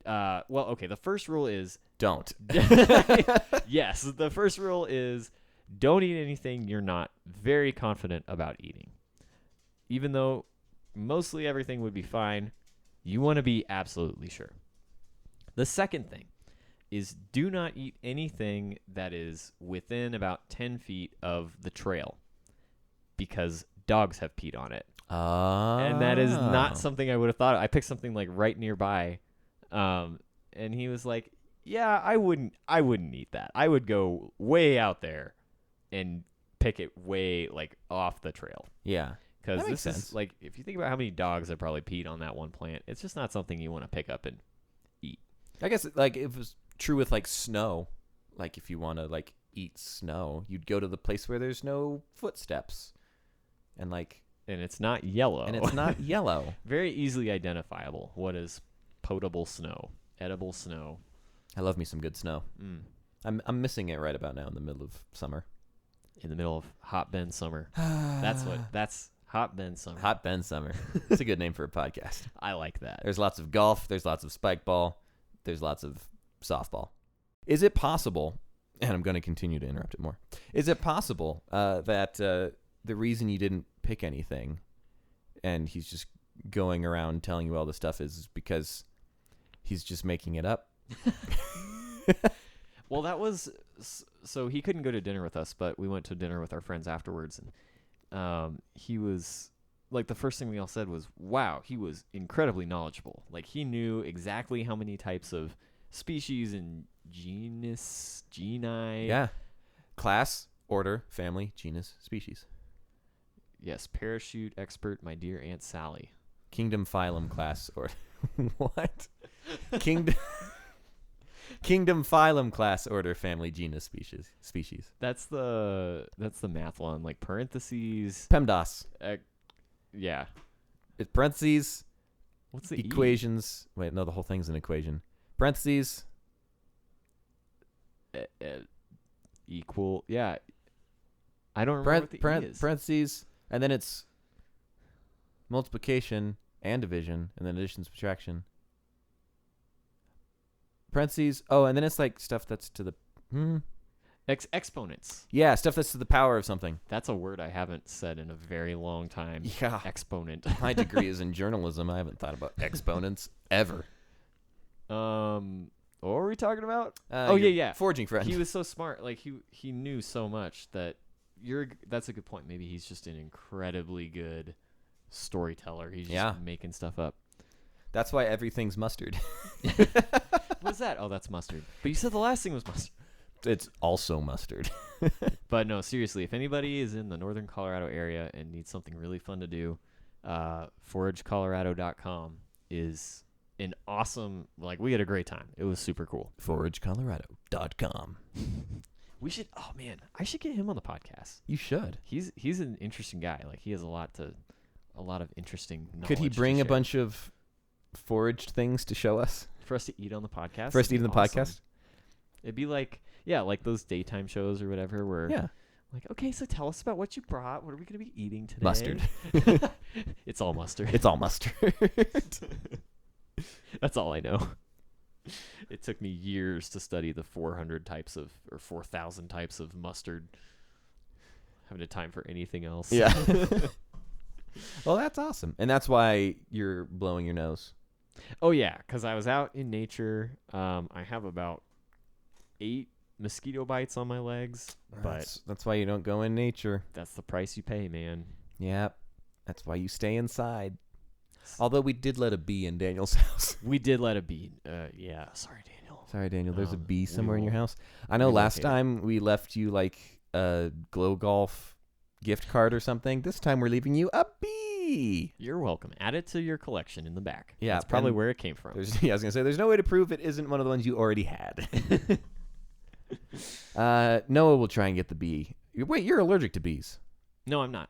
S1: Well, okay, the first rule is
S2: don't.
S1: Yes, the first rule is don't eat anything you're not very confident about eating. Even though mostly everything would be fine, you want to be absolutely sure. The second thing is do not eat anything that is within about 10 feet of the trail because dogs have peed on it. And that is not something I would have thought. I picked something like right nearby. And he was like, yeah, I wouldn't eat that. I would go way out there and pick it way like off the trail.
S2: Yeah.
S1: Because this is like, if you think about how many dogs have probably peed on that one plant, it's just not something you want to pick up and eat.
S2: I guess like it was true with like snow. Like if you want to like eat snow, you'd go to the place where there's no footsteps. And
S1: it's not yellow.
S2: And it's not yellow.
S1: Very easily identifiable. What is potable snow? Edible snow.
S2: I love me some good snow. I'm missing it right about now in the middle of summer.
S1: In the middle of Hot Ben Summer. That's Hot Ben Summer.
S2: Hot Ben Summer. It's a good name for a podcast.
S1: I like that.
S2: There's lots of golf. There's lots of spike ball. There's lots of softball. Is it possible, and I'm going to continue to interrupt it more, is it possible that the reason you didn't pick anything and he's just going around telling you all this stuff is because he's just making it up?
S1: Well, that was... So he couldn't go to dinner with us, but we went to dinner with our friends afterwards, and he was like, the first thing we all said was, wow, he was incredibly knowledgeable. Like, he knew exactly how many types of species and geni.
S2: Yeah. Class, order, family, genus, species.
S1: Yes, parachute expert, my dear Aunt Sally.
S2: Kingdom, phylum, class, or what? Kingdom, phylum, class, order, family, genus, species.
S1: That's the math one, like parentheses.
S2: PEMDAS.
S1: Yeah.
S2: It's parentheses.
S1: What's the
S2: equations? Wait, no, the whole thing's an equation. Parentheses.
S1: Equal. Yeah. I don't remember what the E is.
S2: Parentheses, and then it's multiplication and division, and then addition, subtraction. Parentheses. Oh, and then it's like stuff that's to the
S1: exponents.
S2: Yeah, stuff that's to the power of something.
S1: That's a word I haven't said in a very long time.
S2: Yeah.
S1: Exponent.
S2: My degree is in journalism. I haven't thought about exponents ever.
S1: What were we talking about?
S2: Yeah. Foraging friend.
S1: He was so smart. Like he knew so much that that's a good point. Maybe he's just an incredibly good storyteller. He's just making stuff up.
S2: That's why everything's mustard.
S1: What's that? Oh, that's mustard. But you said the last thing was mustard.
S2: It's also mustard.
S1: But no, seriously, if anybody is in the northern Colorado area and needs something really fun to do, foragecolorado.com is an awesome, like, we had a great time. It was super cool.
S2: foragecolorado.com.
S1: We should, oh man, I should get him on the podcast.
S2: You should.
S1: He's an interesting guy. Like, he has a lot of interesting knowledge.
S2: Could he bring a bunch of foraged things to show us?
S1: For us to eat on the podcast?
S2: For us to eat on the podcast?
S1: It'd be like, like those daytime shows or whatever where, like, okay, so tell us about what you brought. What are we going to be eating today?
S2: Mustard.
S1: It's all mustard.
S2: It's all mustard.
S1: That's all I know. It took me years to study the 400 types of, or 4,000 types of mustard. Having a time for anything else.
S2: Yeah. Well, that's awesome. And that's why you're blowing your nose.
S1: Oh, yeah, because I was out in nature. I have about 8 mosquito bites on my legs, but
S2: That's why you don't go in nature.
S1: that's the price you pay, man.
S2: Yep. That's why you stay inside. Although we did let a bee in Daniel's house.
S1: We did let it be. Yeah, sorry, Daniel.
S2: Sorry, Daniel. There's a bee
S1: We
S2: somewhere in your
S1: will
S2: house. I know last
S1: relocate it.
S2: time we left you like a Glow Golf gift card or something. This time we're leaving you a bee.
S1: You're welcome. Add it to your collection in the back.
S2: Yeah,
S1: That's probably
S2: and
S1: where it came from.
S2: I was going to say, there's no way to prove it isn't one of the ones you already had. Noah will try and get the bee. Wait, you're allergic to bees.
S1: No, I'm not.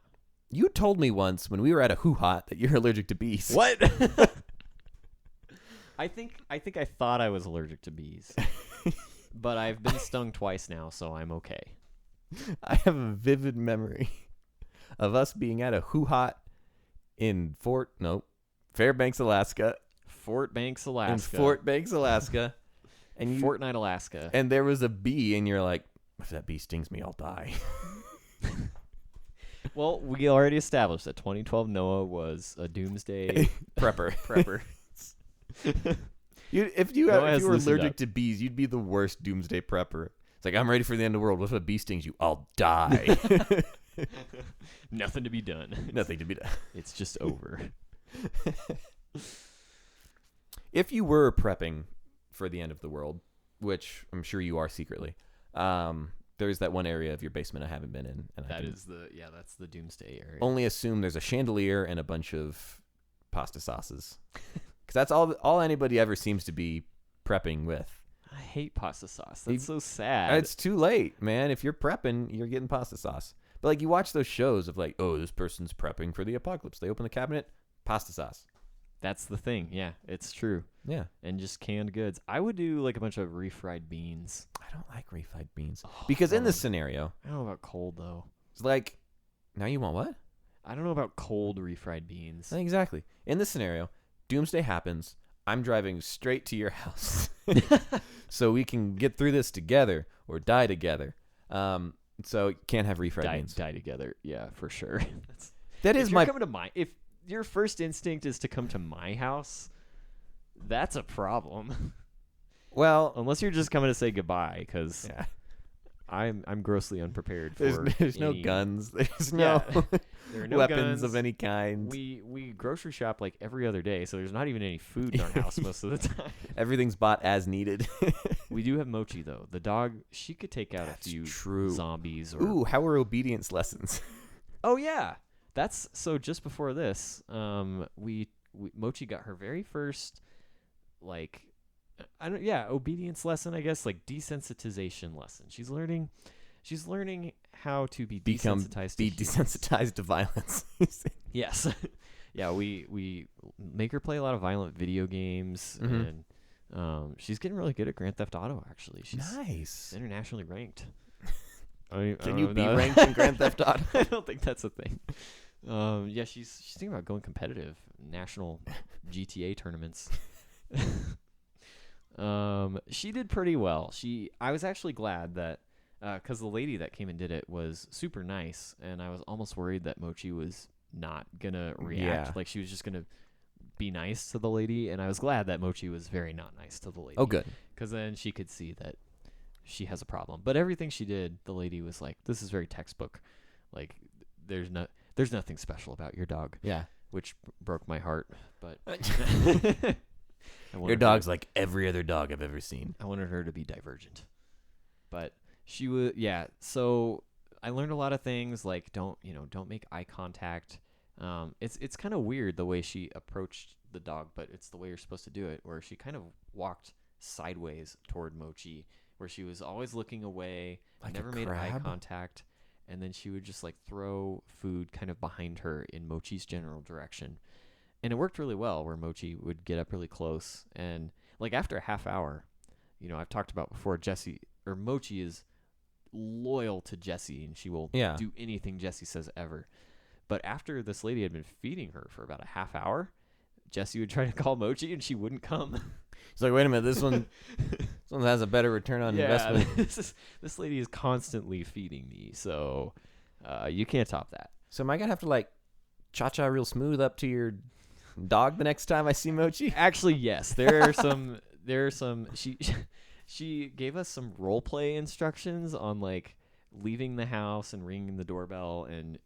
S2: You told me once when we were at a hoo-ha that you're allergic to bees.
S1: What? I think I thought I was allergic to bees, but I've been stung twice now, so I'm okay.
S2: I have a vivid memory of us being at a hoo-ha in Fairbanks, Alaska.
S1: Fort Banks, Alaska.
S2: In Fort Banks, Alaska. And
S1: Fortnite, Alaska.
S2: And there was a bee, and you're like, if that bee stings me, I'll die.
S1: Well, we already established that 2012 Noah was a doomsday
S2: Prepper. If you
S1: Noah has
S2: were
S1: loosened
S2: allergic
S1: up.
S2: to bees, you'd be the worst doomsday prepper. It's like, I'm ready for the end of the world. What if a bee stings you? I'll die.
S1: Nothing to be done.
S2: Nothing to be done.
S1: It's just over.
S2: If you were prepping for the end of the world, which I'm sure you are secretly, there's that one area of your basement I haven't been in. And
S1: That's the doomsday area.
S2: only assume there's a chandelier and a bunch of pasta sauces. Because that's all anybody ever seems to be prepping with.
S1: I hate pasta sauce. That's so sad.
S2: It's too late, man. If you're prepping, you're getting pasta sauce. But like you watch those shows of like, oh, this person's prepping for the apocalypse. They open the cabinet, pasta sauce.
S1: That's the thing. Yeah, it's true.
S2: Yeah.
S1: And just canned goods. I would do like a bunch of refried beans.
S2: I don't like refried beans. Because in this scenario,
S1: I don't know about cold though.
S2: it's like, now you want what?
S1: I don't know about cold refried beans.
S2: Exactly. In this scenario, doomsday happens. I'm driving straight to your house. So we can get through this together or die together. So you can't have refried beans.
S1: Die together. Yeah, for sure.
S2: That is my...
S1: If your first instinct is to come to my house, that's a problem.
S2: Well,
S1: Unless you're just coming to say goodbye, because
S2: yeah.
S1: I'm grossly unprepared for.
S2: There's no
S1: any-
S2: guns. There's
S1: Yeah.
S2: no,
S1: There are no
S2: weapons
S1: guns.
S2: of any kind.
S1: We grocery shop like every other day, so there's not even any food in our house most of the time.
S2: Everything's bought as needed.
S1: We do have Mochi though. The dog, she could take out
S2: That's
S1: a few
S2: true.
S1: zombies. Or
S2: Ooh, how are obedience lessons?
S1: oh yeah, that's so. Just before this, we Mochi got her very first like obedience lesson, I guess, like desensitization lesson. She's learning how to be desensitized.
S2: Be
S1: to humans.
S2: desensitized to violence.
S1: Yes. Yeah, we make her play a lot of violent video games,
S2: Mhm.
S1: and she's getting really good at Grand Theft Auto. Actually, she's
S2: Nice.
S1: internationally ranked.
S2: Can you be ranked in Grand Theft Auto?
S1: I don't think that's a thing. Yeah, she's thinking about going competitive, national GTA tournaments. She did pretty well. I was actually glad that, because the lady that came and did it was super nice, and I was almost worried that Mochi was not gonna react.
S2: Yeah.
S1: Like she was just gonna be nice to the lady, and I was glad that Mochi was very not nice to the lady.
S2: Oh, good.
S1: Because then she could see that she has a problem. But everything she did, the lady was like, "This is very textbook. Like, there's nothing special about your dog,"
S2: Yeah.
S1: which broke my heart. But
S2: Your dog's like every other dog I've ever seen.
S1: I wanted her to be divergent, but she was. Yeah. So I learned a lot of things, like don't make eye contact. It's kind of weird the way she approached the dog, but it's the way you're supposed to do it, where she kind of walked sideways toward Mochi, where she was always looking away,
S2: Like a
S1: never made eye
S2: crab?
S1: contact, and then she would just like throw food kind of behind her in Mochi's general direction. And it worked really well, where Mochi would get up really close, and like after a half hour, I've talked about before, Mochi is loyal to Jessie, and she will
S2: Yeah.
S1: do anything Jessie says ever. But after this lady had been feeding her for about a half hour, Jessie would try to call Mochi, and she wouldn't come.
S2: He's like, wait a minute, this one has a better return on investment.
S1: This lady is constantly feeding me, so you can't top that.
S2: So am I gonna have to like cha-cha real smooth up to your dog the next time I see Mochi?
S1: Actually, yes. There are some. She gave us some role play instructions on like leaving the house and ringing the doorbell and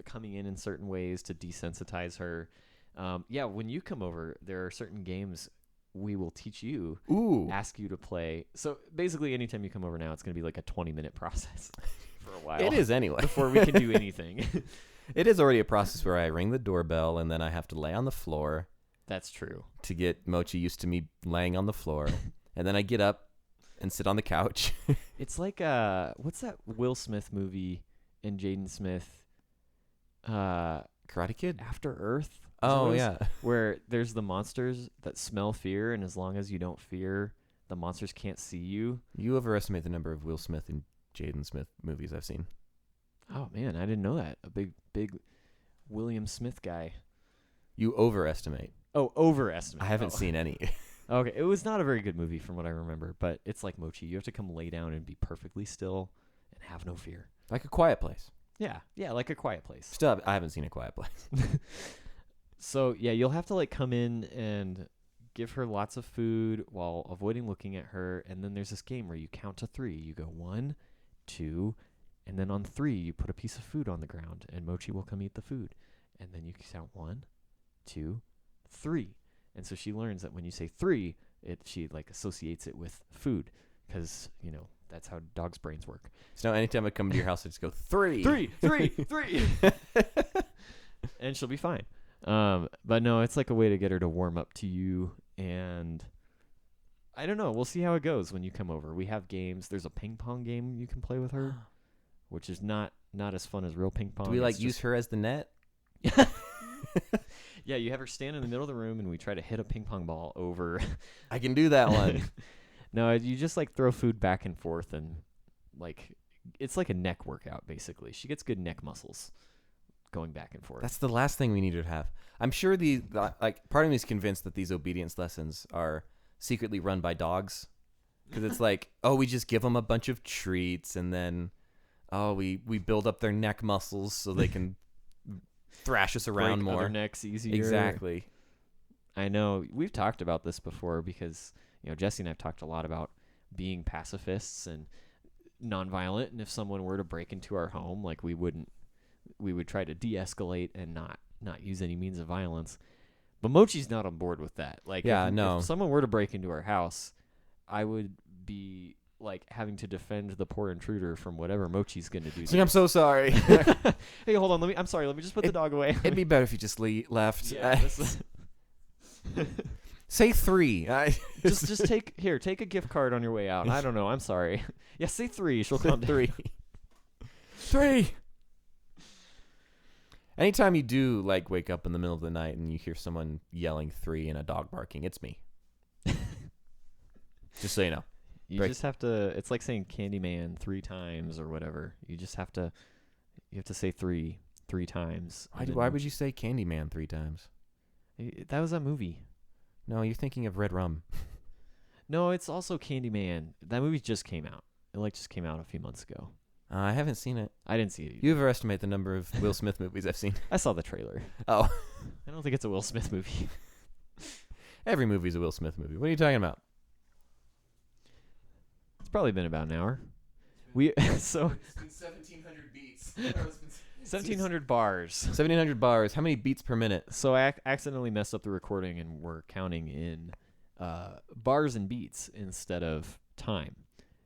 S1: coming in certain ways to desensitize her. When you come over, there are certain games we will teach you, ask you to play. So basically, anytime you come over now, it's going to be like a 20-minute process for a while.
S2: It is anyway.
S1: Before we can do anything.
S2: It is already a process where I ring the doorbell and then I have to lay on the floor.
S1: That's true.
S2: To get Mochi used to me laying on the floor. And then I get up and sit on the couch.
S1: It's like, what's that Will Smith movie and Jaden Smith?
S2: Karate Kid?
S1: After Earth?
S2: Oh, yeah.
S1: Where there's the monsters that smell fear, and as long as you don't fear, the monsters can't see you.
S2: You overestimate the number of Will Smith and Jaden Smith movies I've seen.
S1: Oh, man, I didn't know that. A big William Smith guy.
S2: You overestimate.
S1: Oh, overestimate.
S2: I haven't seen any.
S1: Okay, it was not a very good movie from what I remember, but it's like Mochi. You have to come lay down and be perfectly still and have no fear.
S2: Like A Quiet Place.
S1: Yeah, like A Quiet Place.
S2: Still, I haven't seen A Quiet Place.
S1: So, yeah, you'll have to like come in and give her lots of food while avoiding looking at her, and then there's this game where you count to 3. You go 1, 2, and then on 3 you put a piece of food on the ground, and Mochi will come eat the food. And then you count 1, 2, 3. And so she learns that when you say 3, she like associates it with food because, that's how dogs' brains work.
S2: So now anytime I come to your house, I just go 3.
S1: 3. And she'll be fine. But no, it's like a way to get her to warm up to you. And I don't know. We'll see how it goes when you come over. We have games. There's a ping pong game you can play with her, which is not as fun as real ping pong.
S2: Do we use her as the net?
S1: Yeah, you have her stand in the middle of the room, and we try to hit a ping pong ball over.
S2: I can do that one.
S1: No, you just like throw food back and forth, and like it's like a neck workout basically. She gets good neck muscles going back and forth.
S2: That's the last thing we need her to have. I'm sure part of me is convinced that these obedience lessons are secretly run by dogs, because it's like, we just give them a bunch of treats, and then we build up their neck muscles so they can thrash us around more.
S1: Other necks easier.
S2: Exactly.
S1: I know we've talked about this before because Jesse and I've talked a lot about being pacifists and nonviolent, and if someone were to break into our home, like we would try to de-escalate and not use any means of violence. But Mochi's not on board with that. Like, if someone were to break into our house, I would be like having to defend the poor intruder from whatever Mochi's gonna do.
S2: I'm so sorry.
S1: Hey, hold on. I'm sorry. Let me just put the dog away.
S2: It'd be better if you just left.
S1: Yeah,
S2: say 3.
S1: Just take a gift card on your way out. I don't know. I'm sorry. Yeah, say 3. She'll come
S2: 3. 3. Anytime you do like wake up in the middle of the night and you hear someone yelling 3 and a dog barking, it's me. Just so you know.
S1: You just have to. It's like saying Candyman 3 times or whatever. You just have to. You have to say 3 times.
S2: Why would you say Candyman 3 times?
S1: That was a movie.
S2: No, you're thinking of Red Rum.
S1: No, it's also Candyman. That movie just came out. It just came out a few months ago.
S2: I haven't seen it.
S1: I didn't see it either.
S2: You overestimate the number of Will Smith movies I've seen.
S1: I saw the trailer.
S2: Oh.
S1: I don't think it's a Will Smith movie.
S2: Every movie's a Will Smith movie. What are you talking about?
S1: It's probably been about an hour.
S2: It's been 1,700 beats.
S1: 1,700 bars.
S2: 1,700 bars. How many beats per minute?
S1: So I accidentally messed up the recording, and we're counting in bars and beats instead of time.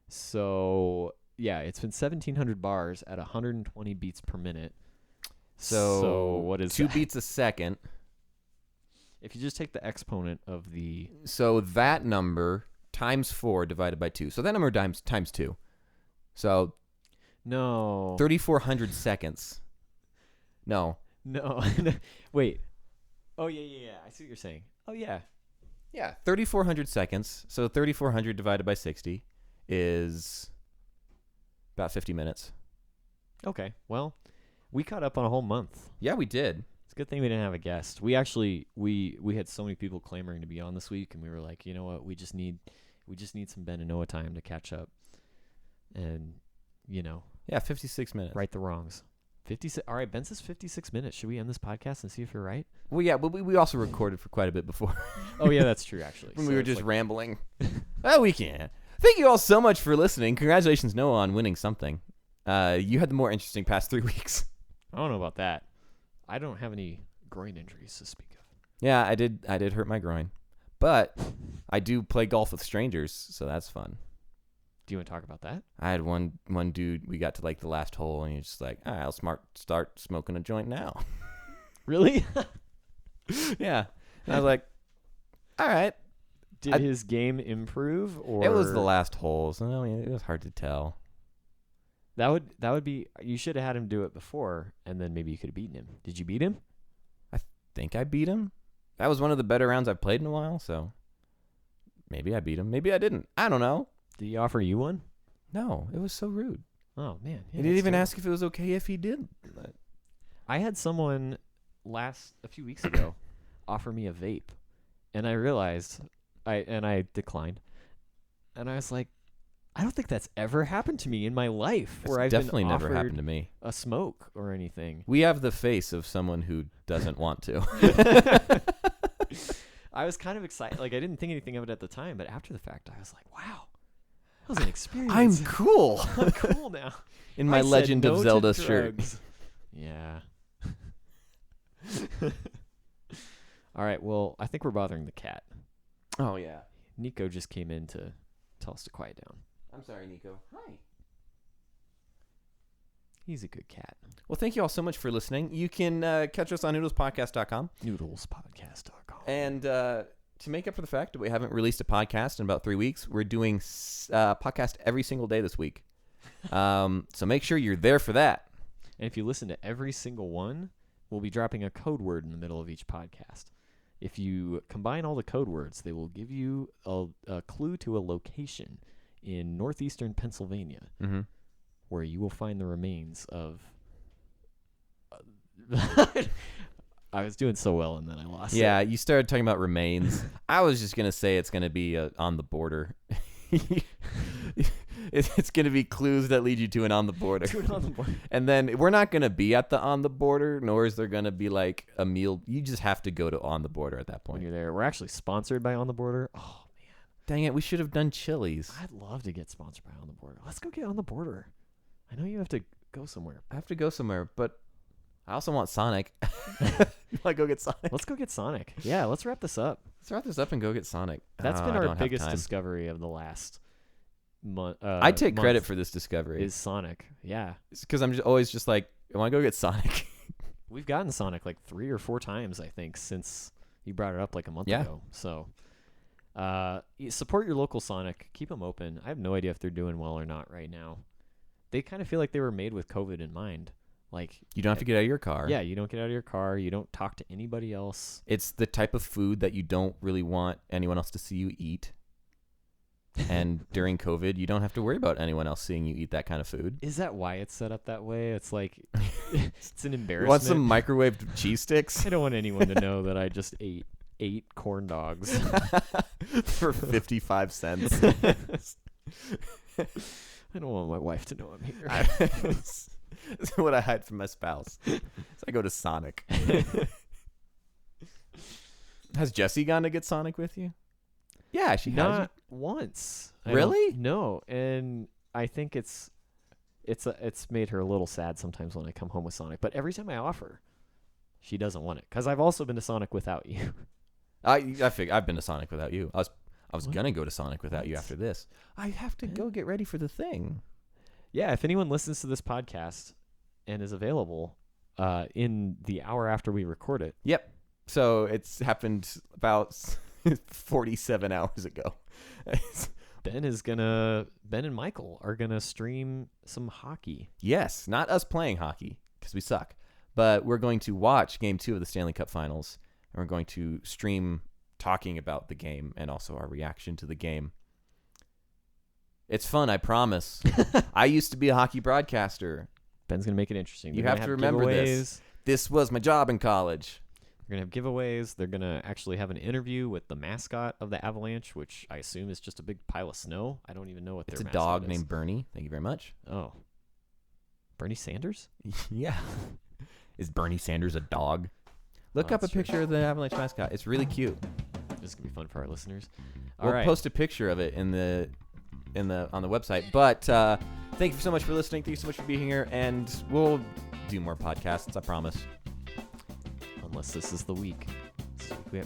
S1: So yeah, it's been 1,700 bars at 120 beats per minute. So what is
S2: 2
S1: that?
S2: beats a second?
S1: If you just take the exponent of the...
S2: So that number times 4 divided by 2. So that number times 2. So...
S1: No.
S2: 3,400 seconds. No.
S1: Wait. Oh, yeah. I see what you're saying. Oh, yeah.
S2: Yeah, 3,400 seconds. So 3,400 divided by 60 is about 50 minutes.
S1: Okay. Well, we caught up on a whole month.
S2: Yeah, we did.
S1: It's good thing we didn't have a guest. We actually we had so many people clamoring to be on this week, and we were like, you know what, we just need some Ben and Noah time to catch up, and
S2: Yeah, 56 minutes.
S1: right the wrongs. 56. All right, Ben says 56 minutes. Should we end this podcast and see if you're right?
S2: Well, yeah, but we also recorded for quite a bit before.
S1: Oh yeah, that's true actually.
S2: when
S1: So
S2: we were
S1: it's
S2: just
S1: like,
S2: rambling. Oh, we can. Thank you all so much for listening. Congratulations, Noah, on winning something. You had the more interesting past 3 weeks.
S1: I don't know about that. I don't have any groin injuries to speak of.
S2: Yeah, I did hurt my groin. But I do play golf with strangers, so that's fun.
S1: Do you want to talk about that?
S2: I had one dude, we got to like the last hole, and he's just like, all right, I'll start smoking a joint now.
S1: Really?
S2: Yeah. And I was like, all right.
S1: Did his game improve, or
S2: It was the last hole, so it was hard to tell.
S1: That would be. You should have had him do it before, and then maybe you could have beaten him. Did you beat him?
S2: I think I beat him. That was one of the better rounds I've played in a while, so maybe I beat him. Maybe I didn't. I don't know.
S1: Did he offer you one?
S2: No, it was so rude.
S1: Oh man,
S2: He didn't even ask if it was okay if he did.
S1: I had someone a few weeks ago offer me a vape, and I realized I declined, and I was like, I don't think that's ever happened to me in my life where I've
S2: definitely
S1: been
S2: never
S1: offered
S2: happened to me.
S1: a smoke or anything.
S2: We have the face of someone who doesn't want to.
S1: I was kind of excited. Like, I didn't think anything of it at the time, but after the fact, I was like, wow, that was an experience.
S2: I'm cool.
S1: I'm cool now.
S2: In my
S1: I said
S2: Legend
S1: no
S2: of
S1: to
S2: Zelda shirt.
S1: drugs. Yeah. All right, well, I think we're bothering the cat.
S2: Oh, yeah.
S1: Nico just came in to tell us to quiet down.
S2: I'm sorry, Nico. Hi.
S1: He's a good cat.
S2: Well, thank you all so much for listening. You can catch us on noodlespodcast.com.
S1: Noodlespodcast.com.
S2: And to make up for the fact that we haven't released a podcast in about 3 weeks, we're doing podcast every single day this week. So make sure you're there for that.
S1: And if you listen to every single one, we'll be dropping a code word in the middle of each podcast. If you combine all the code words, they will give you a clue to a location in northeastern Pennsylvania, where you will find the remains of... I was doing so well, and then I lost it.
S2: Yeah, you started talking about remains. I was just going to say it's going to be on the border. It's going to be clues that lead you to an on the border. And then we're not going to be at the on the border, nor is there going to be like a meal. You just have to go to on the border at that point.
S1: When you're there. We're actually sponsored by On the Border. Oh, man.
S2: Dang it, we should have done Chili's.
S1: I'd love to get sponsored by On the Border. Let's go get On the Border. I know you have to go somewhere.
S2: I have to go somewhere, but I also want Sonic. You want to go get Sonic?
S1: Let's go get Sonic. Yeah, let's wrap this up.
S2: Let's wrap this up and go get Sonic.
S1: That's been
S2: I
S1: our
S2: don't have
S1: biggest
S2: time.
S1: discovery of the last month.
S2: I take credit for this discovery.
S1: Is Sonic. Yeah.
S2: It's because I'm always just like, I want to go get Sonic.
S1: We've gotten Sonic like 3 or 4 times, I think, since you brought it up like a month ago. So support your local Sonic. Keep them open. I have no idea if they're doing well or not right now. They kind of feel like they were made with COVID in mind. Like,
S2: you don't have to get out of your car.
S1: Yeah, you don't get out of your car. You don't talk to anybody else.
S2: It's the type of food that you don't really want anyone else to see you eat. And during COVID, you don't have to worry about anyone else seeing you eat that kind of food.
S1: Is that why it's set up that way? It's like, it's an embarrassment.
S2: Want some microwaved cheese sticks?
S1: I don't want anyone to know that I just ate 8 corn dogs.
S2: For 55 cents.
S1: I don't want my wife to know I'm here.
S2: That's what I hide from my spouse. So I go to Sonic. Has Jessie gone to get Sonic with you? Yeah, she has.
S1: Not once.
S2: Really?
S1: No, and I think it's made her a little sad sometimes when I come home with Sonic. But every time I offer, she doesn't want it because I've also been to Sonic without you.
S2: I figure I've been to Sonic without you. I was gonna go to Sonic without you after this. I have to go get ready for the thing.
S1: Yeah, if anyone listens to this podcast and is available in the hour after we record it.
S2: Yep. So it's happened about 47 hours ago.
S1: Ben and Michael are gonna stream some hockey.
S2: Yes, not us playing hockey because we suck, but we're going to watch Game 2 of the Stanley Cup Finals, and we're going to stream talking about the game and also our reaction to the game. It's fun, I promise. I used to be a hockey broadcaster
S1: Ben's going to make it interesting.
S2: You
S1: They're
S2: have
S1: gonna
S2: to remember
S1: giveaways.
S2: this. This was my job in college.
S1: They're going to have giveaways. They're going to actually have an interview with the mascot of the Avalanche, which I assume is just a big pile of snow. I don't even know what
S2: It's
S1: their
S2: a
S1: mascot
S2: dog
S1: is.
S2: named Bernie. Thank you very much.
S1: Oh. Bernie Sanders?
S2: Yeah. Is Bernie Sanders a dog? Look
S1: Oh,
S2: up a
S1: that's true.
S2: picture of the Avalanche mascot. It's really cute.
S1: This is going to be fun for our listeners. All
S2: We'll
S1: right.
S2: post a picture of it on the website. But thank you so much for listening. Thank you so much for being here, and we'll do more podcasts. I promise.
S1: Unless this is the week.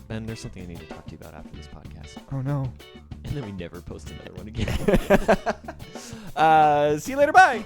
S1: Ben, there's something I need to talk to you about after this podcast.
S2: Oh no.
S1: And then we never post another one again.
S2: See you later. Bye.